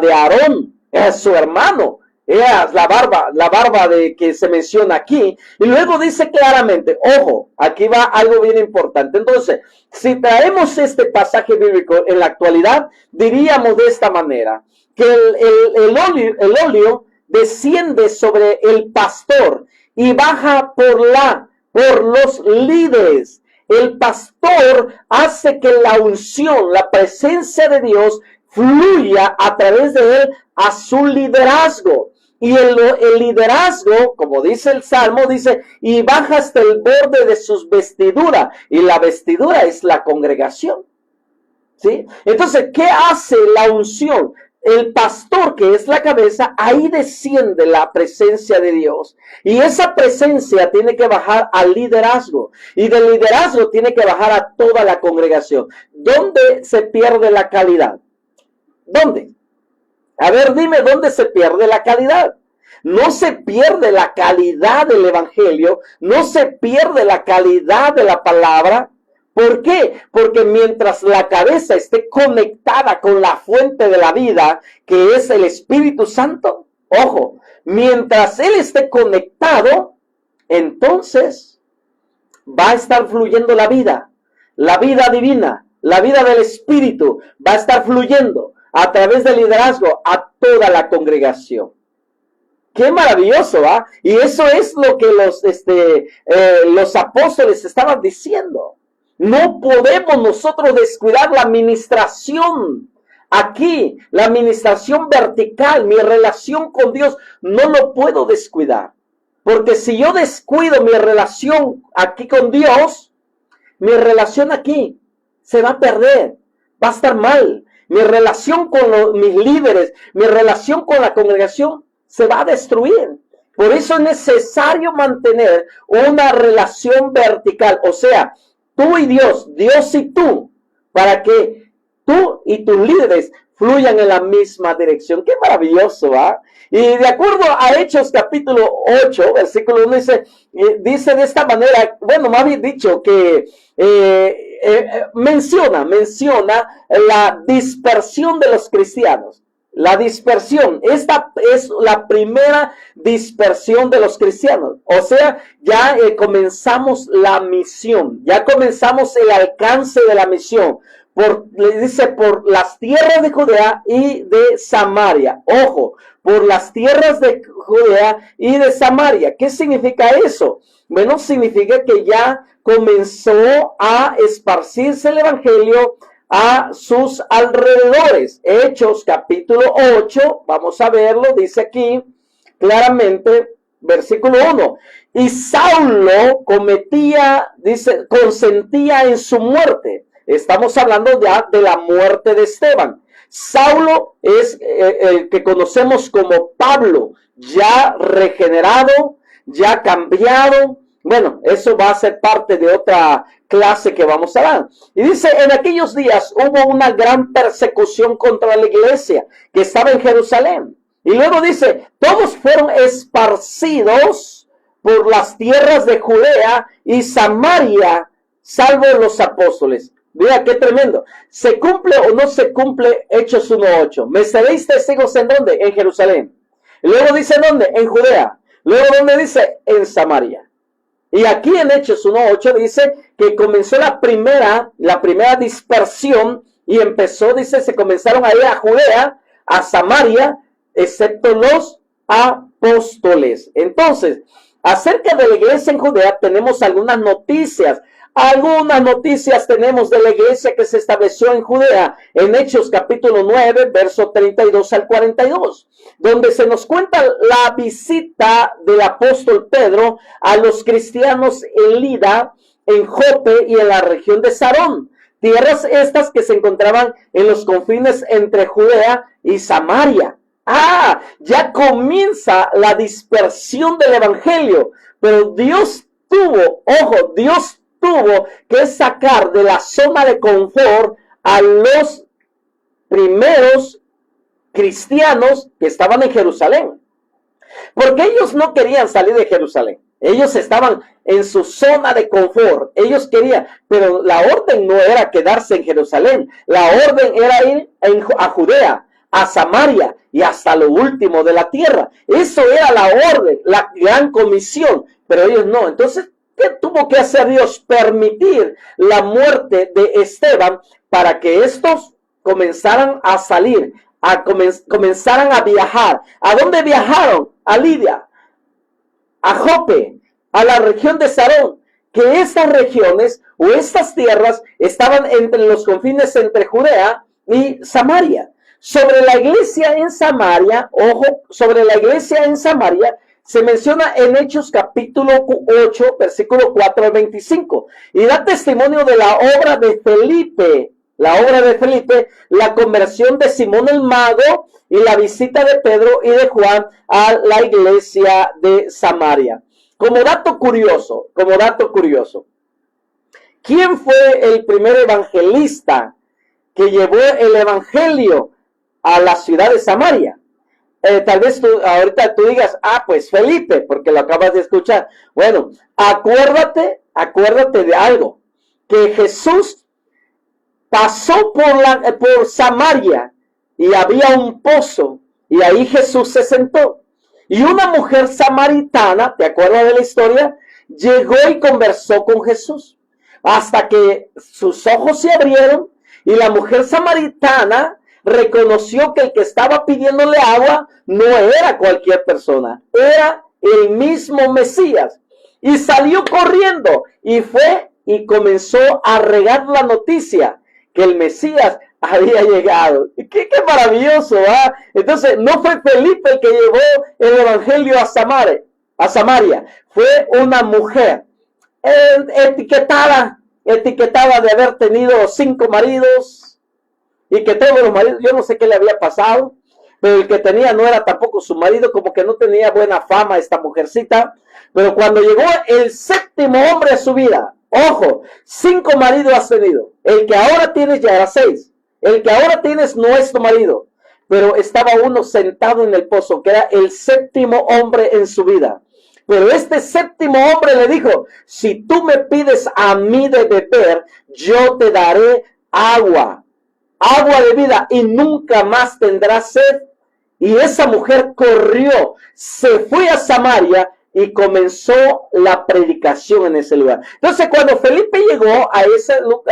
de Aarón, era su hermano. Era la barba de que se menciona aquí. Y luego dice claramente, ojo, aquí va algo bien importante. Entonces, si traemos este pasaje bíblico en la actualidad, diríamos de esta manera, que el óleo desciende sobre el pastor y baja por los líderes. El pastor hace que la unción, la presencia de Dios, fluya a través de él a su liderazgo. Y el liderazgo, como dice el Salmo, dice, y baja hasta el borde de sus vestiduras. Y la vestidura es la congregación. ¿Sí? Entonces, ¿qué hace la unción? El pastor, que es la cabeza, ahí desciende la presencia de Dios. Y esa presencia tiene que bajar al liderazgo. Y del liderazgo tiene que bajar a toda la congregación. ¿Dónde se pierde la calidad? ¿Dónde? A ver, dime, ¿dónde se pierde la calidad? No se pierde la calidad del evangelio, no se pierde la calidad de la palabra. ¿Por qué? Porque mientras la cabeza esté conectada con la fuente de la vida, que es el Espíritu Santo, ojo, mientras él esté conectado, entonces va a estar fluyendo la vida divina, la vida del Espíritu, va a estar fluyendo a través del liderazgo a toda la congregación. Qué maravilloso, ¿va? Y eso es lo que los apóstoles estaban diciendo. No podemos nosotros descuidar la administración. Aquí, la administración vertical, mi relación con Dios, no lo puedo descuidar. Porque si yo descuido mi relación aquí con Dios, mi relación aquí se va a perder, va a estar mal. Mi relación con mis líderes, mi relación con la congregación se va a destruir. Por eso es necesario mantener una relación vertical, o sea, tú y Dios, Dios y tú, para que tú y tus líderes fluyan en la misma dirección. Qué maravilloso, ¿ah? Y de acuerdo a Hechos capítulo 8, versículo 1, dice de esta manera, bueno, más bien dicho, que menciona la dispersión de los cristianos. La dispersión, esta es la primera dispersión de los cristianos. O sea, ya comenzamos la misión, ya comenzamos el alcance de la misión. Le dice, por las tierras de Judea y de Samaria. Ojo, por las tierras de Judea y de Samaria. ¿Qué significa eso? Bueno, significa que ya comenzó a esparcirse el evangelio a sus alrededores. Hechos capítulo 8, vamos a verlo, dice aquí claramente, versículo 1. Y Saulo consentía en su muerte. Estamos hablando ya de la muerte de Esteban. Saulo es el que conocemos como Pablo, ya regenerado, ya cambiado, Bueno, eso va a ser parte de otra clase que vamos a dar. Y dice, en aquellos días hubo una gran persecución contra la iglesia que estaba en Jerusalén. Y luego dice, todos fueron esparcidos por las tierras de Judea y Samaria, salvo los apóstoles. Mira qué tremendo. ¿Se cumple o no se cumple Hechos 1:8? Me seréis testigos en dónde? En Jerusalén. Y luego dice dónde? En Judea. Luego dónde dice? En Samaria. Y aquí en Hechos 1:8 dice que comenzó la primera dispersión y empezó, dice, se comenzaron a ir a Judea, a Samaria, excepto los apóstoles. Entonces, acerca de la iglesia en Judea tenemos algunas noticias. Algunas noticias tenemos de la iglesia que se estableció en Judea en Hechos capítulo 9, verso 32 al 42, donde se nos cuenta la visita del apóstol Pedro a los cristianos en Lida, en Jope y en la región de Sarón, tierras estas que se encontraban en los confines entre Judea y Samaria. Ya comienza la dispersión del evangelio, pero Dios tuvo que sacar de la zona de confort a los primeros cristianos que estaban en Jerusalén, porque ellos no querían salir de Jerusalén. Ellos estaban en su zona de confort, ellos querían, pero la orden no era quedarse en Jerusalén, la orden era ir a Judea, a Samaria y hasta lo último de la tierra. Eso era la orden, la gran comisión, pero ellos no. Entonces, ¿qué tuvo que hacer Dios? Permitir la muerte de Esteban para que estos comenzaran a salir, comenzaran a viajar. ¿A dónde viajaron? A Lidia, a Jope, a la región de Sarón, que estas regiones o estas tierras estaban entre los confines entre Judea y Samaria. Sobre la iglesia en Samaria, ojo, sobre la iglesia en Samaria, se menciona en Hechos capítulo 8, versículo 4 al 25, y da testimonio de la obra de Felipe, la conversión de Simón el Mago y la visita de Pedro y de Juan a la iglesia de Samaria. Como dato curioso, ¿quién fue el primer evangelista que llevó el evangelio a la ciudad de Samaria? Tal vez ahorita tú digas, pues Felipe, porque lo acabas de escuchar. Bueno, acuérdate de algo, que Jesús pasó por Samaria y había un pozo y ahí Jesús se sentó. Y una mujer samaritana, ¿te acuerdas de la historia? Llegó y conversó con Jesús hasta que sus ojos se abrieron y la mujer samaritana reconoció que el que estaba pidiéndole agua no era cualquier persona, era el mismo Mesías. Y salió corriendo y fue y comenzó a regar la noticia que el Mesías había llegado. ¡Qué maravilloso! Entonces, no fue Felipe el que llevó el evangelio a Samaria. Fue una mujer etiquetada de haber tenido 5 maridos, y que todos los maridos, yo no sé qué le había pasado, pero el que tenía no era tampoco su marido, como que no tenía buena fama esta mujercita. Pero cuando llegó el 7º hombre a su vida, ojo, 5 maridos has tenido, el que ahora tienes ya era 6, el que ahora tienes no es tu marido, pero estaba uno sentado en el pozo, que era el 7º hombre en su vida. Pero este 7º hombre le dijo, si tú me pides a mí de beber, yo te daré agua de vida y nunca más tendrás sed. Y esa mujer corrió, se fue a Samaria y comenzó la predicación en ese lugar. Entonces, cuando Felipe llegó a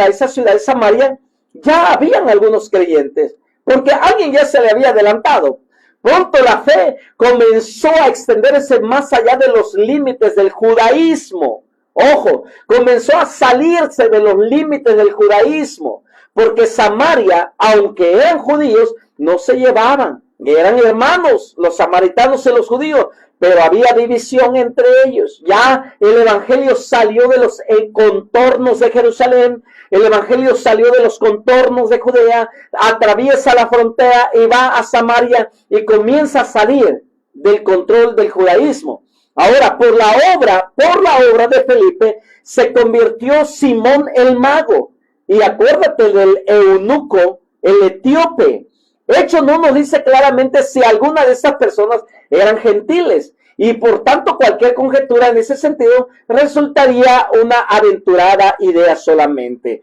esa ciudad de Samaria, ya habían algunos creyentes, porque alguien ya se le había adelantado. Pronto la fe comenzó a extenderse más allá de los límites del judaísmo. Ojo, comenzó a salirse de los límites del judaísmo, porque Samaria, aunque eran judíos, no se llevaban. Eran hermanos los samaritanos y los judíos, pero había división entre ellos. Ya el evangelio salió de los contornos de Jerusalén, el evangelio salió de los contornos de Judea, atraviesa la frontera y va a Samaria y comienza a salir del control del judaísmo. Ahora, por la obra de Felipe, se convirtió Simón el mago. Y acuérdate del eunuco, el etíope. Hechos no nos dice claramente si alguna de estas personas eran gentiles. Y por tanto, cualquier conjetura en ese sentido resultaría una aventurada idea solamente.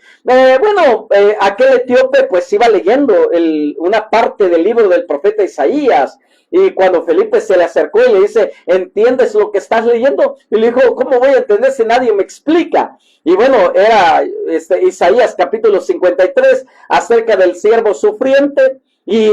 Aquel etíope pues iba leyendo una parte del libro del profeta Isaías. Y cuando Felipe se le acercó y le dice, ¿entiendes lo que estás leyendo? Y le dijo, ¿cómo voy a entender si nadie me explica? Y bueno, era Isaías capítulo 53 acerca del siervo sufriente. Y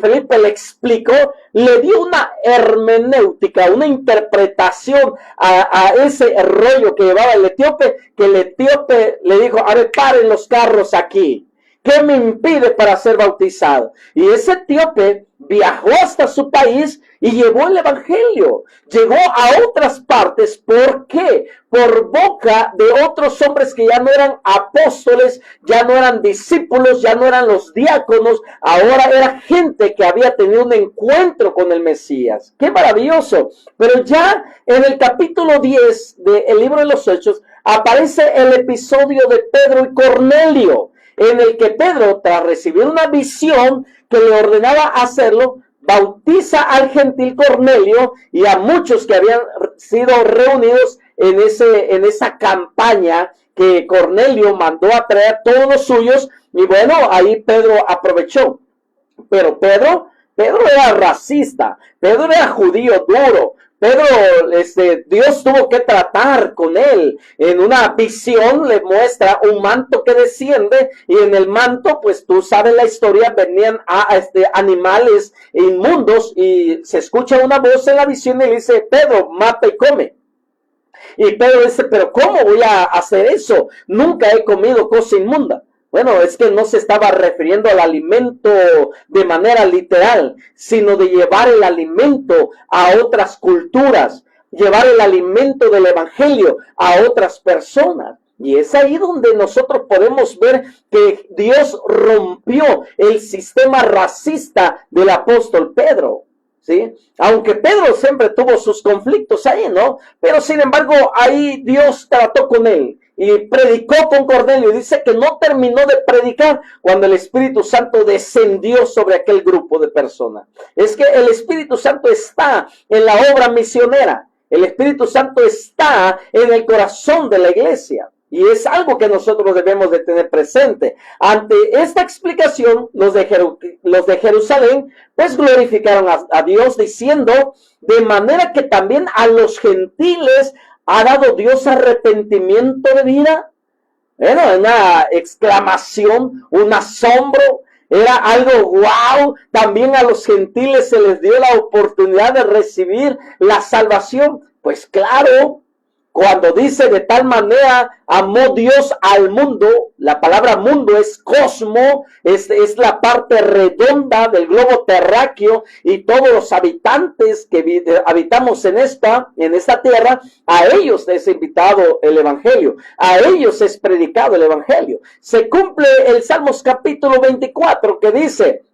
Felipe le explicó, le dio una hermenéutica, una interpretación a ese rollo que llevaba el etíope, que el etíope le dijo, a ver, paren los carros aquí. ¿Qué me impide para ser bautizado? Y ese etíope viajó hasta su país y llevó el evangelio. Llegó a otras partes. ¿Por qué? Por boca de otros hombres que ya no eran apóstoles, ya no eran discípulos, ya no eran los diáconos. Ahora era gente que había tenido un encuentro con el Mesías. ¡Qué maravilloso! Pero ya en el capítulo 10 del libro de los Hechos aparece el episodio de Pedro y Cornelio, en el que Pedro, tras recibir una visión que le ordenaba hacerlo, bautiza al gentil Cornelio y a muchos que habían sido reunidos en esa campaña que Cornelio mandó a traer a todos los suyos. Y bueno, ahí Pedro aprovechó. Pero Pedro era racista, Pedro era judío duro. Pedro, Dios tuvo que tratar con él. En una visión le muestra un manto que desciende y en el manto, pues tú sabes la historia, venían animales inmundos y se escucha una voz en la visión y le dice, Pedro, mata y come. Y Pedro dice, pero ¿cómo voy a hacer eso? Nunca he comido cosa inmunda. Bueno, es que no se estaba refiriendo al alimento de manera literal, sino de llevar el alimento a otras culturas, llevar el alimento del evangelio a otras personas. Y es ahí donde nosotros podemos ver que Dios rompió el sistema racista del apóstol Pedro. ¿Sí? Aunque Pedro siempre tuvo sus conflictos ahí, ¿no? Pero sin embargo, ahí Dios trató con él y predicó con Cornelio. Dice que no terminó de predicar cuando el Espíritu Santo descendió sobre aquel grupo de personas. Es que el Espíritu Santo está en la obra misionera. El Espíritu Santo está en el corazón de la iglesia. Y es algo que nosotros debemos de tener presente. Ante esta explicación, los de Jerusalén, pues glorificaron a Dios diciendo, de manera que también a los gentiles ha dado Dios arrepentimiento de vida. Bueno, una exclamación, un asombro, era algo wow. También a los gentiles se les dio la oportunidad de recibir la salvación. Pues claro. Cuando dice de tal manera amó Dios al mundo, la palabra mundo es cosmo, es la parte redonda del globo terráqueo y todos los habitantes que habitamos en esta tierra, a ellos es invitado el evangelio, a ellos es predicado el evangelio. Se cumple el Salmos capítulo 24 que dice,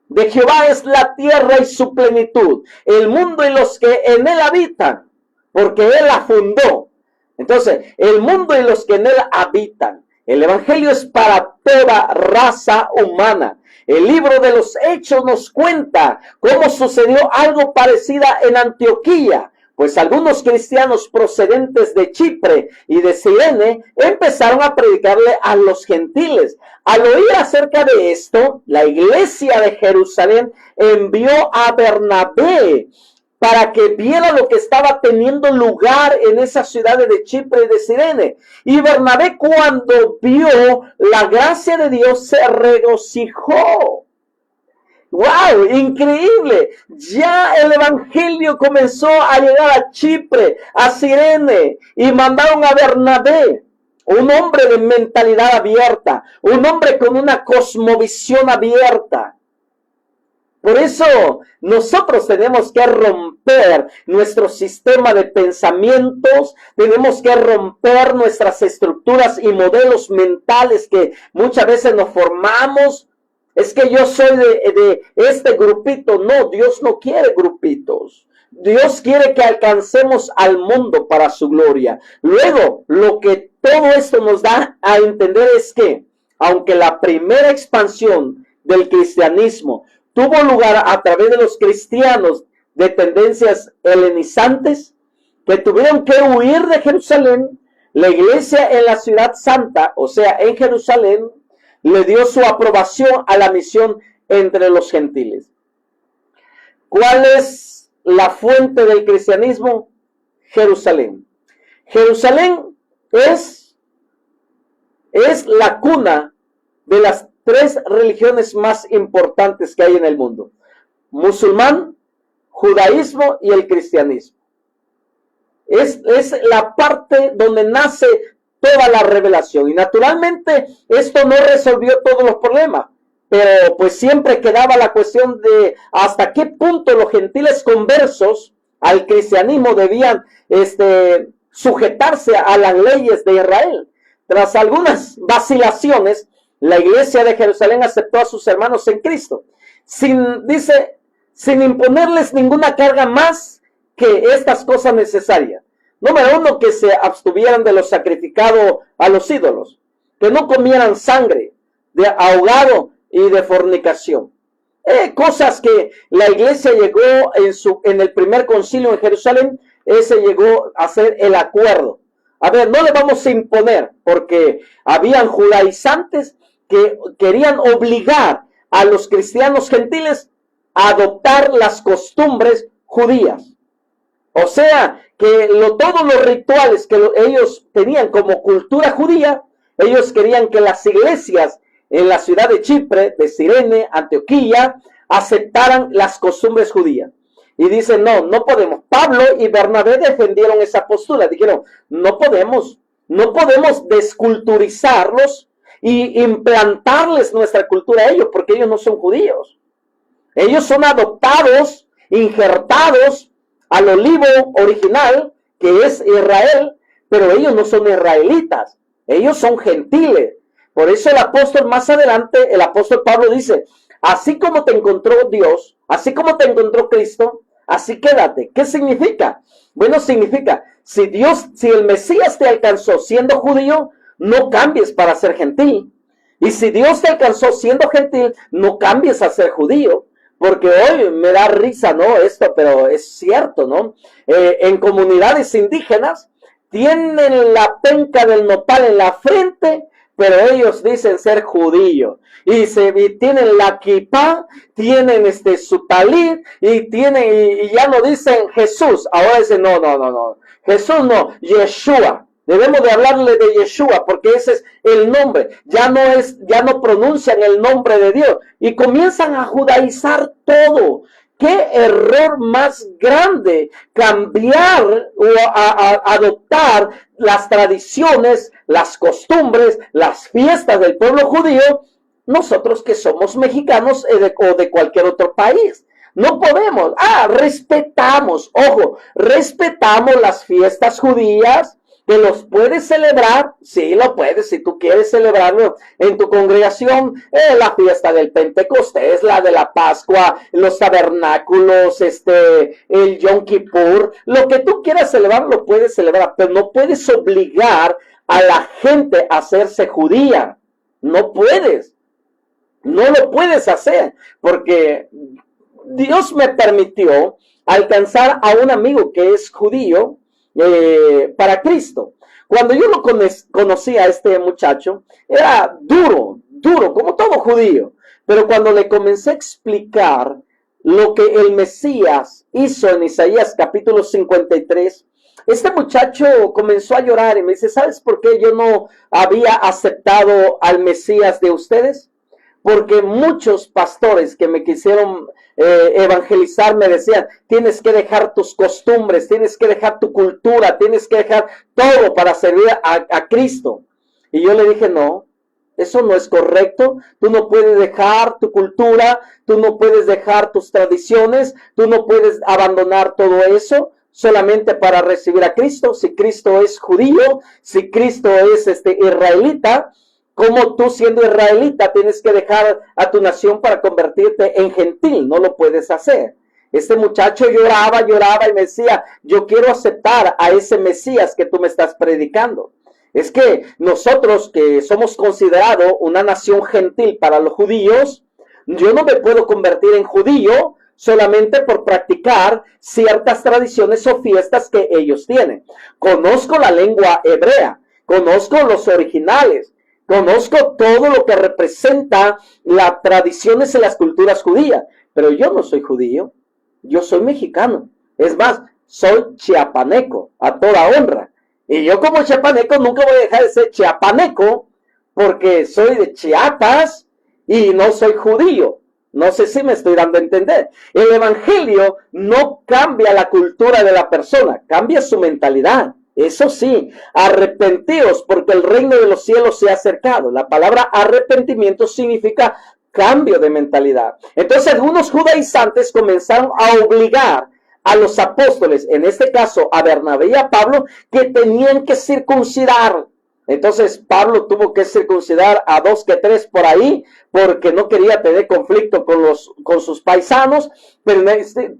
de Jehová es la tierra y su plenitud, el mundo y los que en él habitan, porque él la fundó. Entonces, el mundo y los que en él habitan. El evangelio es para toda raza humana. El libro de los Hechos nos cuenta cómo sucedió algo parecido en Antioquía. Pues algunos cristianos procedentes de Chipre y de Cirene empezaron a predicarle a los gentiles. Al oír acerca de esto, la iglesia de Jerusalén envió a Bernabé para que viera lo que estaba teniendo lugar en esas ciudades de Chipre y de Cirene. Y Bernabé, cuando vio la gracia de Dios, se regocijó. ¡Wow! Increíble. Ya el evangelio comenzó a llegar a Chipre, a Cirene, y mandaron a Bernabé, un hombre de mentalidad abierta, un hombre con una cosmovisión abierta. Por eso nosotros tenemos que romper nuestro sistema de pensamientos, tenemos que romper nuestras estructuras y modelos mentales que muchas veces nos formamos. Es que yo soy de este grupito. No, Dios no quiere grupitos. Dios quiere que alcancemos al mundo para su gloria. Luego, lo que todo esto nos da a entender es que, aunque la primera expansión del cristianismo tuvo lugar a través de los cristianos de tendencias helenizantes, que tuvieron que huir de Jerusalén, la iglesia en la ciudad santa, o sea, en Jerusalén, le dio su aprobación a la misión entre los gentiles. ¿Cuál es la fuente del cristianismo? Jerusalén. Jerusalén es la cuna de las tres religiones más importantes que hay en el mundo: musulmán, judaísmo y el cristianismo. Es la parte donde nace toda la revelación. Y naturalmente esto no resolvió todos los problemas, pero pues siempre quedaba la cuestión de hasta qué punto los gentiles conversos al cristianismo debían sujetarse a las leyes de Israel. Tras algunas vacilaciones, la iglesia de Jerusalén aceptó a sus hermanos en Cristo, sin imponerles ninguna carga más que estas cosas necesarias. Número uno, que se abstuvieran de lo sacrificado a los ídolos, que no comieran sangre, de ahogado y de fornicación. Cosas que la iglesia llegó en el primer concilio en Jerusalén, ese llegó a ser el acuerdo. A ver, no le vamos a imponer, porque habían judaizantes que querían obligar a los cristianos gentiles a adoptar las costumbres judías. O sea, que todos los rituales que ellos tenían como cultura judía, ellos querían que las iglesias en la ciudad de Chipre, de Cirene, Antioquía, aceptaran las costumbres judías. Y dicen, no podemos. Pablo y Bernabé defendieron esa postura. Dijeron, no podemos desculturizarlos y implantarles nuestra cultura a ellos, porque ellos no son judíos. Ellos son adoptados, injertados al olivo original, que es Israel, pero ellos no son israelitas, ellos son gentiles. Por eso el apóstol más adelante, el apóstol Pablo dice, así como te encontró Dios, así como te encontró Cristo, así quédate. ¿Qué significa? Bueno, significa, si el Mesías te alcanzó siendo judío, no cambies para ser gentil. Y si Dios te alcanzó siendo gentil, no cambies a ser judío. Porque hoy me da risa, ¿no? Esto, pero es cierto, ¿no? En comunidades indígenas tienen la penca del nopal en la frente, pero ellos dicen ser judíos. Y tienen la kipá, tienen su talit, y ya no dicen Jesús. Ahora dicen, no. Jesús no, Yeshua. Debemos de hablarle de Yeshua, porque ese es el nombre. Ya no pronuncian el nombre de Dios. Y comienzan a judaizar todo. ¿Qué error más grande cambiar o adoptar las tradiciones, las costumbres, las fiestas del pueblo judío, nosotros que somos mexicanos o de cualquier otro país? No podemos. Respetamos las fiestas judías, que los puedes celebrar, sí lo puedes, si tú quieres celebrarlo en tu congregación, la fiesta del Pentecostés, la de la Pascua, los tabernáculos, el Yom Kippur, lo que tú quieras celebrar, lo puedes celebrar, pero no puedes obligar a la gente a hacerse judía, no puedes, no lo puedes hacer, porque Dios me permitió alcanzar a un amigo que es judío, para Cristo. Cuando yo lo conocí a este muchacho, era duro, como todo judío. Pero cuando le comencé a explicar lo que el Mesías hizo en Isaías capítulo 53, este muchacho comenzó a llorar y me dice, ¿sabes por qué yo no había aceptado al Mesías de ustedes? Porque muchos pastores que me quisieron evangelizar me decían, tienes que dejar tus costumbres, tienes que dejar tu cultura, tienes que dejar todo para servir a Cristo. Y yo le dije, no, eso no es correcto. Tú no puedes dejar tu cultura, tú no puedes dejar tus tradiciones, tú no puedes abandonar todo eso solamente para recibir a Cristo. Si Cristo es judío, si Cristo es israelita, como tú siendo israelita tienes que dejar a tu nación para convertirte en gentil, no lo puedes hacer. Este muchacho lloraba y me decía, yo quiero aceptar a ese Mesías que tú me estás predicando. Es que nosotros que somos considerados una nación gentil para los judíos, yo no me puedo convertir en judío solamente por practicar ciertas tradiciones o fiestas que ellos tienen. Conozco la lengua hebrea, conozco los originales, conozco todo lo que representa las tradiciones y las culturas judías, pero yo no soy judío, yo soy mexicano. Es más, soy chiapaneco, a toda honra. Y yo como chiapaneco nunca voy a dejar de ser chiapaneco porque soy de Chiapas y no soy judío. No sé si me estoy dando a entender. El evangelio no cambia la cultura de la persona, cambia su mentalidad. Eso sí, arrepentíos porque el reino de los cielos se ha acercado. La palabra arrepentimiento significa cambio de mentalidad. Entonces algunos judaizantes comenzaron a obligar a los apóstoles, en este caso a Bernabé y a Pablo, que tenían que circuncidar. Entonces Pablo tuvo que circuncidar a 2 que 3 por ahí, porque no quería tener conflicto con sus paisanos, pero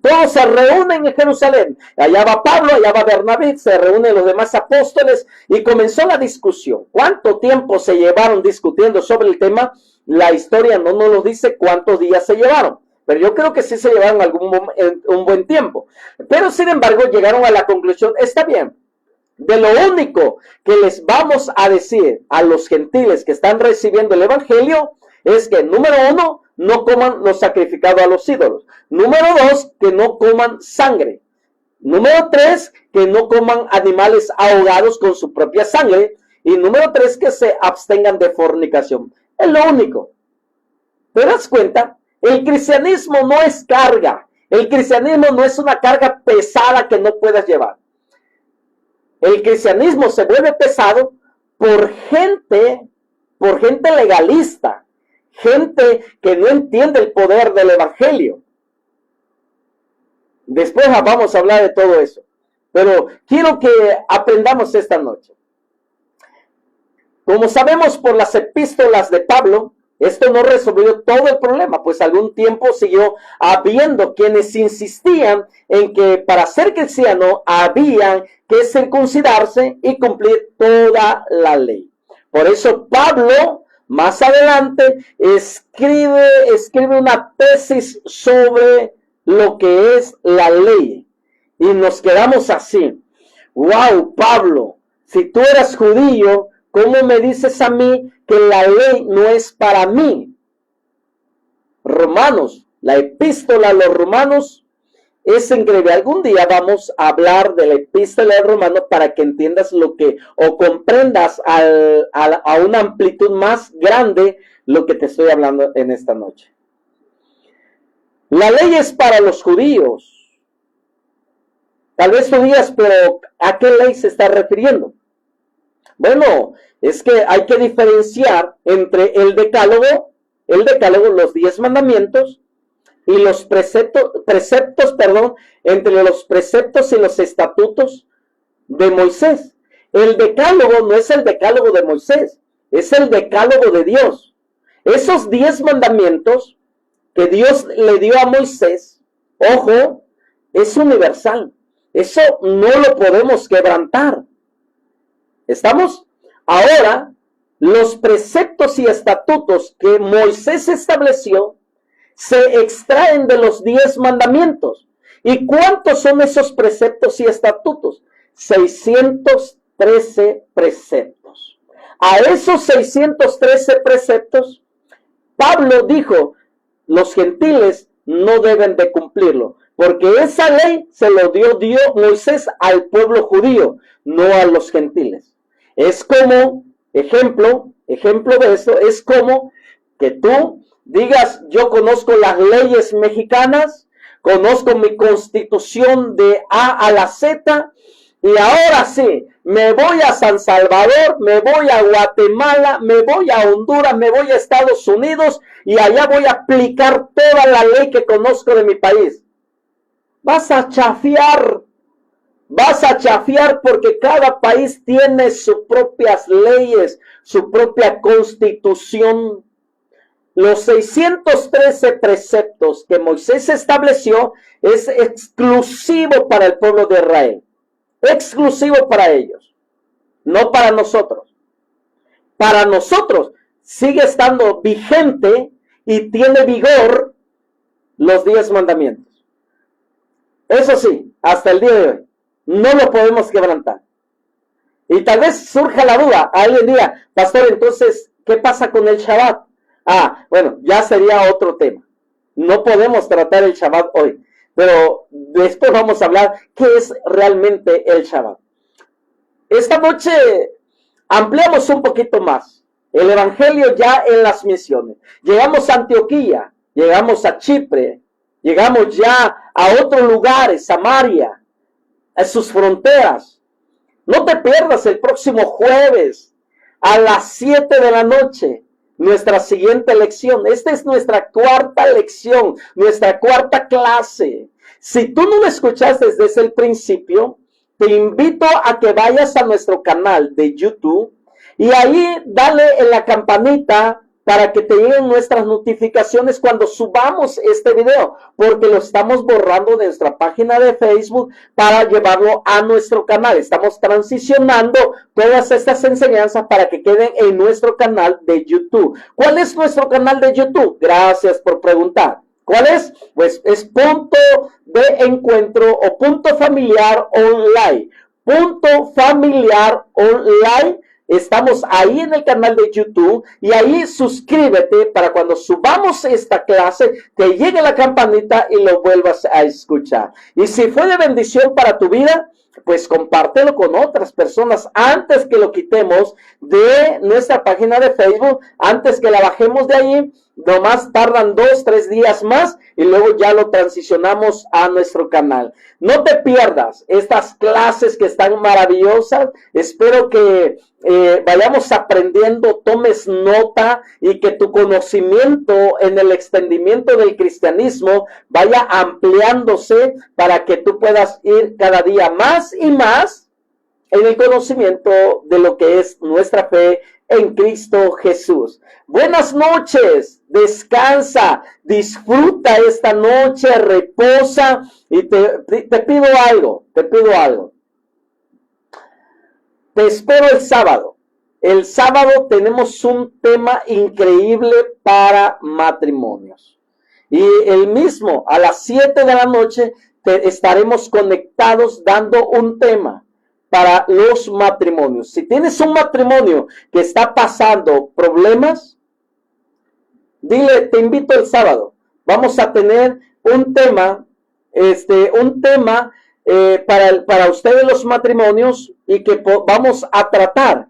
todos se reúnen en Jerusalén. Allá va Pablo, allá va Bernabé, se reúnen los demás apóstoles y comenzó la discusión. ¿Cuánto tiempo se llevaron discutiendo sobre el tema? La historia no nos lo dice cuántos días se llevaron, pero yo creo que sí se llevaron un buen tiempo. Pero sin embargo llegaron a la conclusión, está bien, de lo único que les vamos a decir a los gentiles que están recibiendo el evangelio es que, número 1, no coman lo sacrificado a los ídolos. Número 2, que no coman sangre. Número 3, que no coman animales ahogados con su propia sangre. Y número 3, que se abstengan de fornicación. Es lo único. ¿Te das cuenta? El cristianismo no es carga. El cristianismo no es una carga pesada que no puedas llevar. El cristianismo se vuelve pesado por gente legalista, gente que no entiende el poder del evangelio. Después vamos a hablar de todo eso, pero quiero que aprendamos esta noche. Como sabemos por las epístolas de Pablo, esto no resolvió todo el problema, pues algún tiempo siguió habiendo quienes insistían en que para ser cristiano habían que circuncidarse y cumplir toda la ley. Por eso Pablo más adelante escribe una tesis sobre lo que es la ley. Y nos quedamos así. Wow, Pablo, si tú eras judío, ¿cómo me dices a mí que la ley no es para mí? Romanos, la epístola a los romanos es increíble. Algún día vamos a hablar de la epístola de Romanos para que entiendas lo que, o comprendas a una amplitud más grande lo que te estoy hablando en esta noche. La ley es para los judíos. Tal vez tú digas, pero ¿a qué ley se está refiriendo? Bueno, es que hay que diferenciar entre el decálogo, los 10 mandamientos, y los preceptos, entre los preceptos y los estatutos de Moisés. El decálogo no es el decálogo de Moisés, es el decálogo de Dios. Esos 10 mandamientos que Dios le dio a Moisés, ojo, es universal. Eso no lo podemos quebrantar. ¿Estamos? Ahora, los preceptos y estatutos que Moisés estableció se extraen de los 10 mandamientos. ¿Y cuántos son esos preceptos y estatutos? 613 preceptos. A esos 613 preceptos, Pablo dijo, los gentiles no deben de cumplirlo, porque esa ley se lo dio Moisés al pueblo judío, no a los gentiles. Es como, ejemplo de esto, es como que tú digas, yo conozco las leyes mexicanas, conozco mi constitución de A a la Z, y ahora sí, me voy a San Salvador, me voy a Guatemala, me voy a Honduras, me voy a Estados Unidos, y allá voy a aplicar toda la ley que conozco de mi país. Vas a chafiar porque cada país tiene sus propias leyes, su propia constitución. los 613 preceptos que Moisés estableció es exclusivo para el pueblo de Israel. Exclusivo para ellos, no para nosotros. Para nosotros sigue estando vigente y tiene vigor los 10 mandamientos. Eso sí, hasta el día de hoy, no lo podemos quebrantar. Y tal vez surja la duda, alguien diga, pastor, entonces, ¿qué pasa con el Shabbat? Ah, bueno, ya sería otro tema. No podemos tratar el Shabbat hoy, pero después vamos a hablar qué es realmente el Shabbat. Esta noche ampliamos un poquito más el evangelio ya en las misiones. Llegamos a Antioquía, llegamos a Chipre, llegamos ya a otros lugares, Samaria, a sus fronteras. No te pierdas el próximo jueves a las 7 de la noche nuestra siguiente lección. Esta es nuestra cuarta lección, nuestra cuarta clase. Si tú no lo escuchaste desde el principio, te invito a que vayas a nuestro canal de YouTube y ahí dale en la campanita para que te lleguen nuestras notificaciones cuando subamos este video, porque lo estamos borrando de nuestra página de Facebook para llevarlo a nuestro canal. Estamos transicionando todas estas enseñanzas para que queden en nuestro canal de YouTube. ¿Cuál es nuestro canal de YouTube? Gracias por preguntar. ¿Cuál es? Pues es Punto de Encuentro o Punto Familiar Online. Punto Familiar Online. Estamos ahí en el canal de YouTube y ahí suscríbete para cuando subamos esta clase te llegue la campanita y lo vuelvas a escuchar. Y si fue de bendición para tu vida, pues compártelo con otras personas antes que lo quitemos de nuestra página de Facebook, antes que la bajemos de ahí. Nomás tardan 2-3 días más y luego ya lo transicionamos a nuestro canal. No te pierdas estas clases que están maravillosas. Espero que vayamos aprendiendo, tomes nota y que tu conocimiento en el extendimiento del cristianismo vaya ampliándose para que tú puedas ir cada día más y más en el conocimiento de lo que es nuestra fe en Cristo Jesús. Buenas noches, descansa, disfruta esta noche, reposa y te pido algo, Te espero el sábado. El sábado tenemos un tema increíble para matrimonios. Y el mismo, a las 7 de la noche, estaremos conectados dando un tema para los matrimonios. Si tienes un matrimonio que está pasando problemas, dile, te invito el sábado. Vamos a tener un tema, para ustedes los matrimonios y que vamos a tratar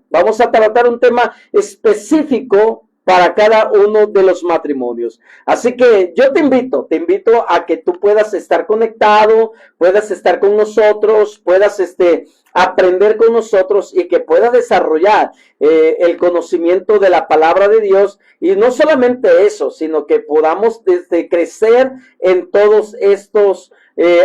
un tema específico para cada uno de los matrimonios. Así que yo te invito a que tú puedas estar conectado, puedas estar con nosotros, puedas aprender con nosotros y que puedas desarrollar el conocimiento de la palabra de Dios. Y no solamente eso, sino que podamos crecer en todos estos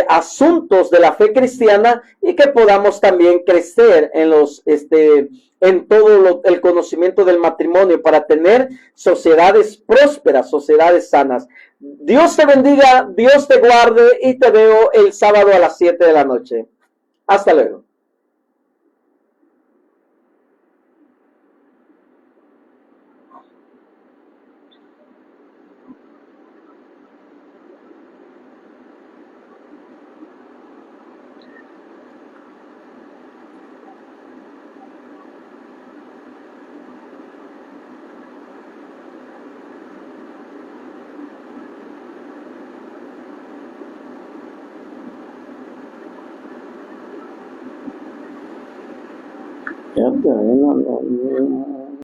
asuntos de la fe cristiana y que podamos también crecer en todo el conocimiento del matrimonio para tener sociedades prósperas, sociedades sanas. Dios te bendiga, Dios te guarde y te veo el sábado a las 7 de la noche. Hasta luego. Ya, no.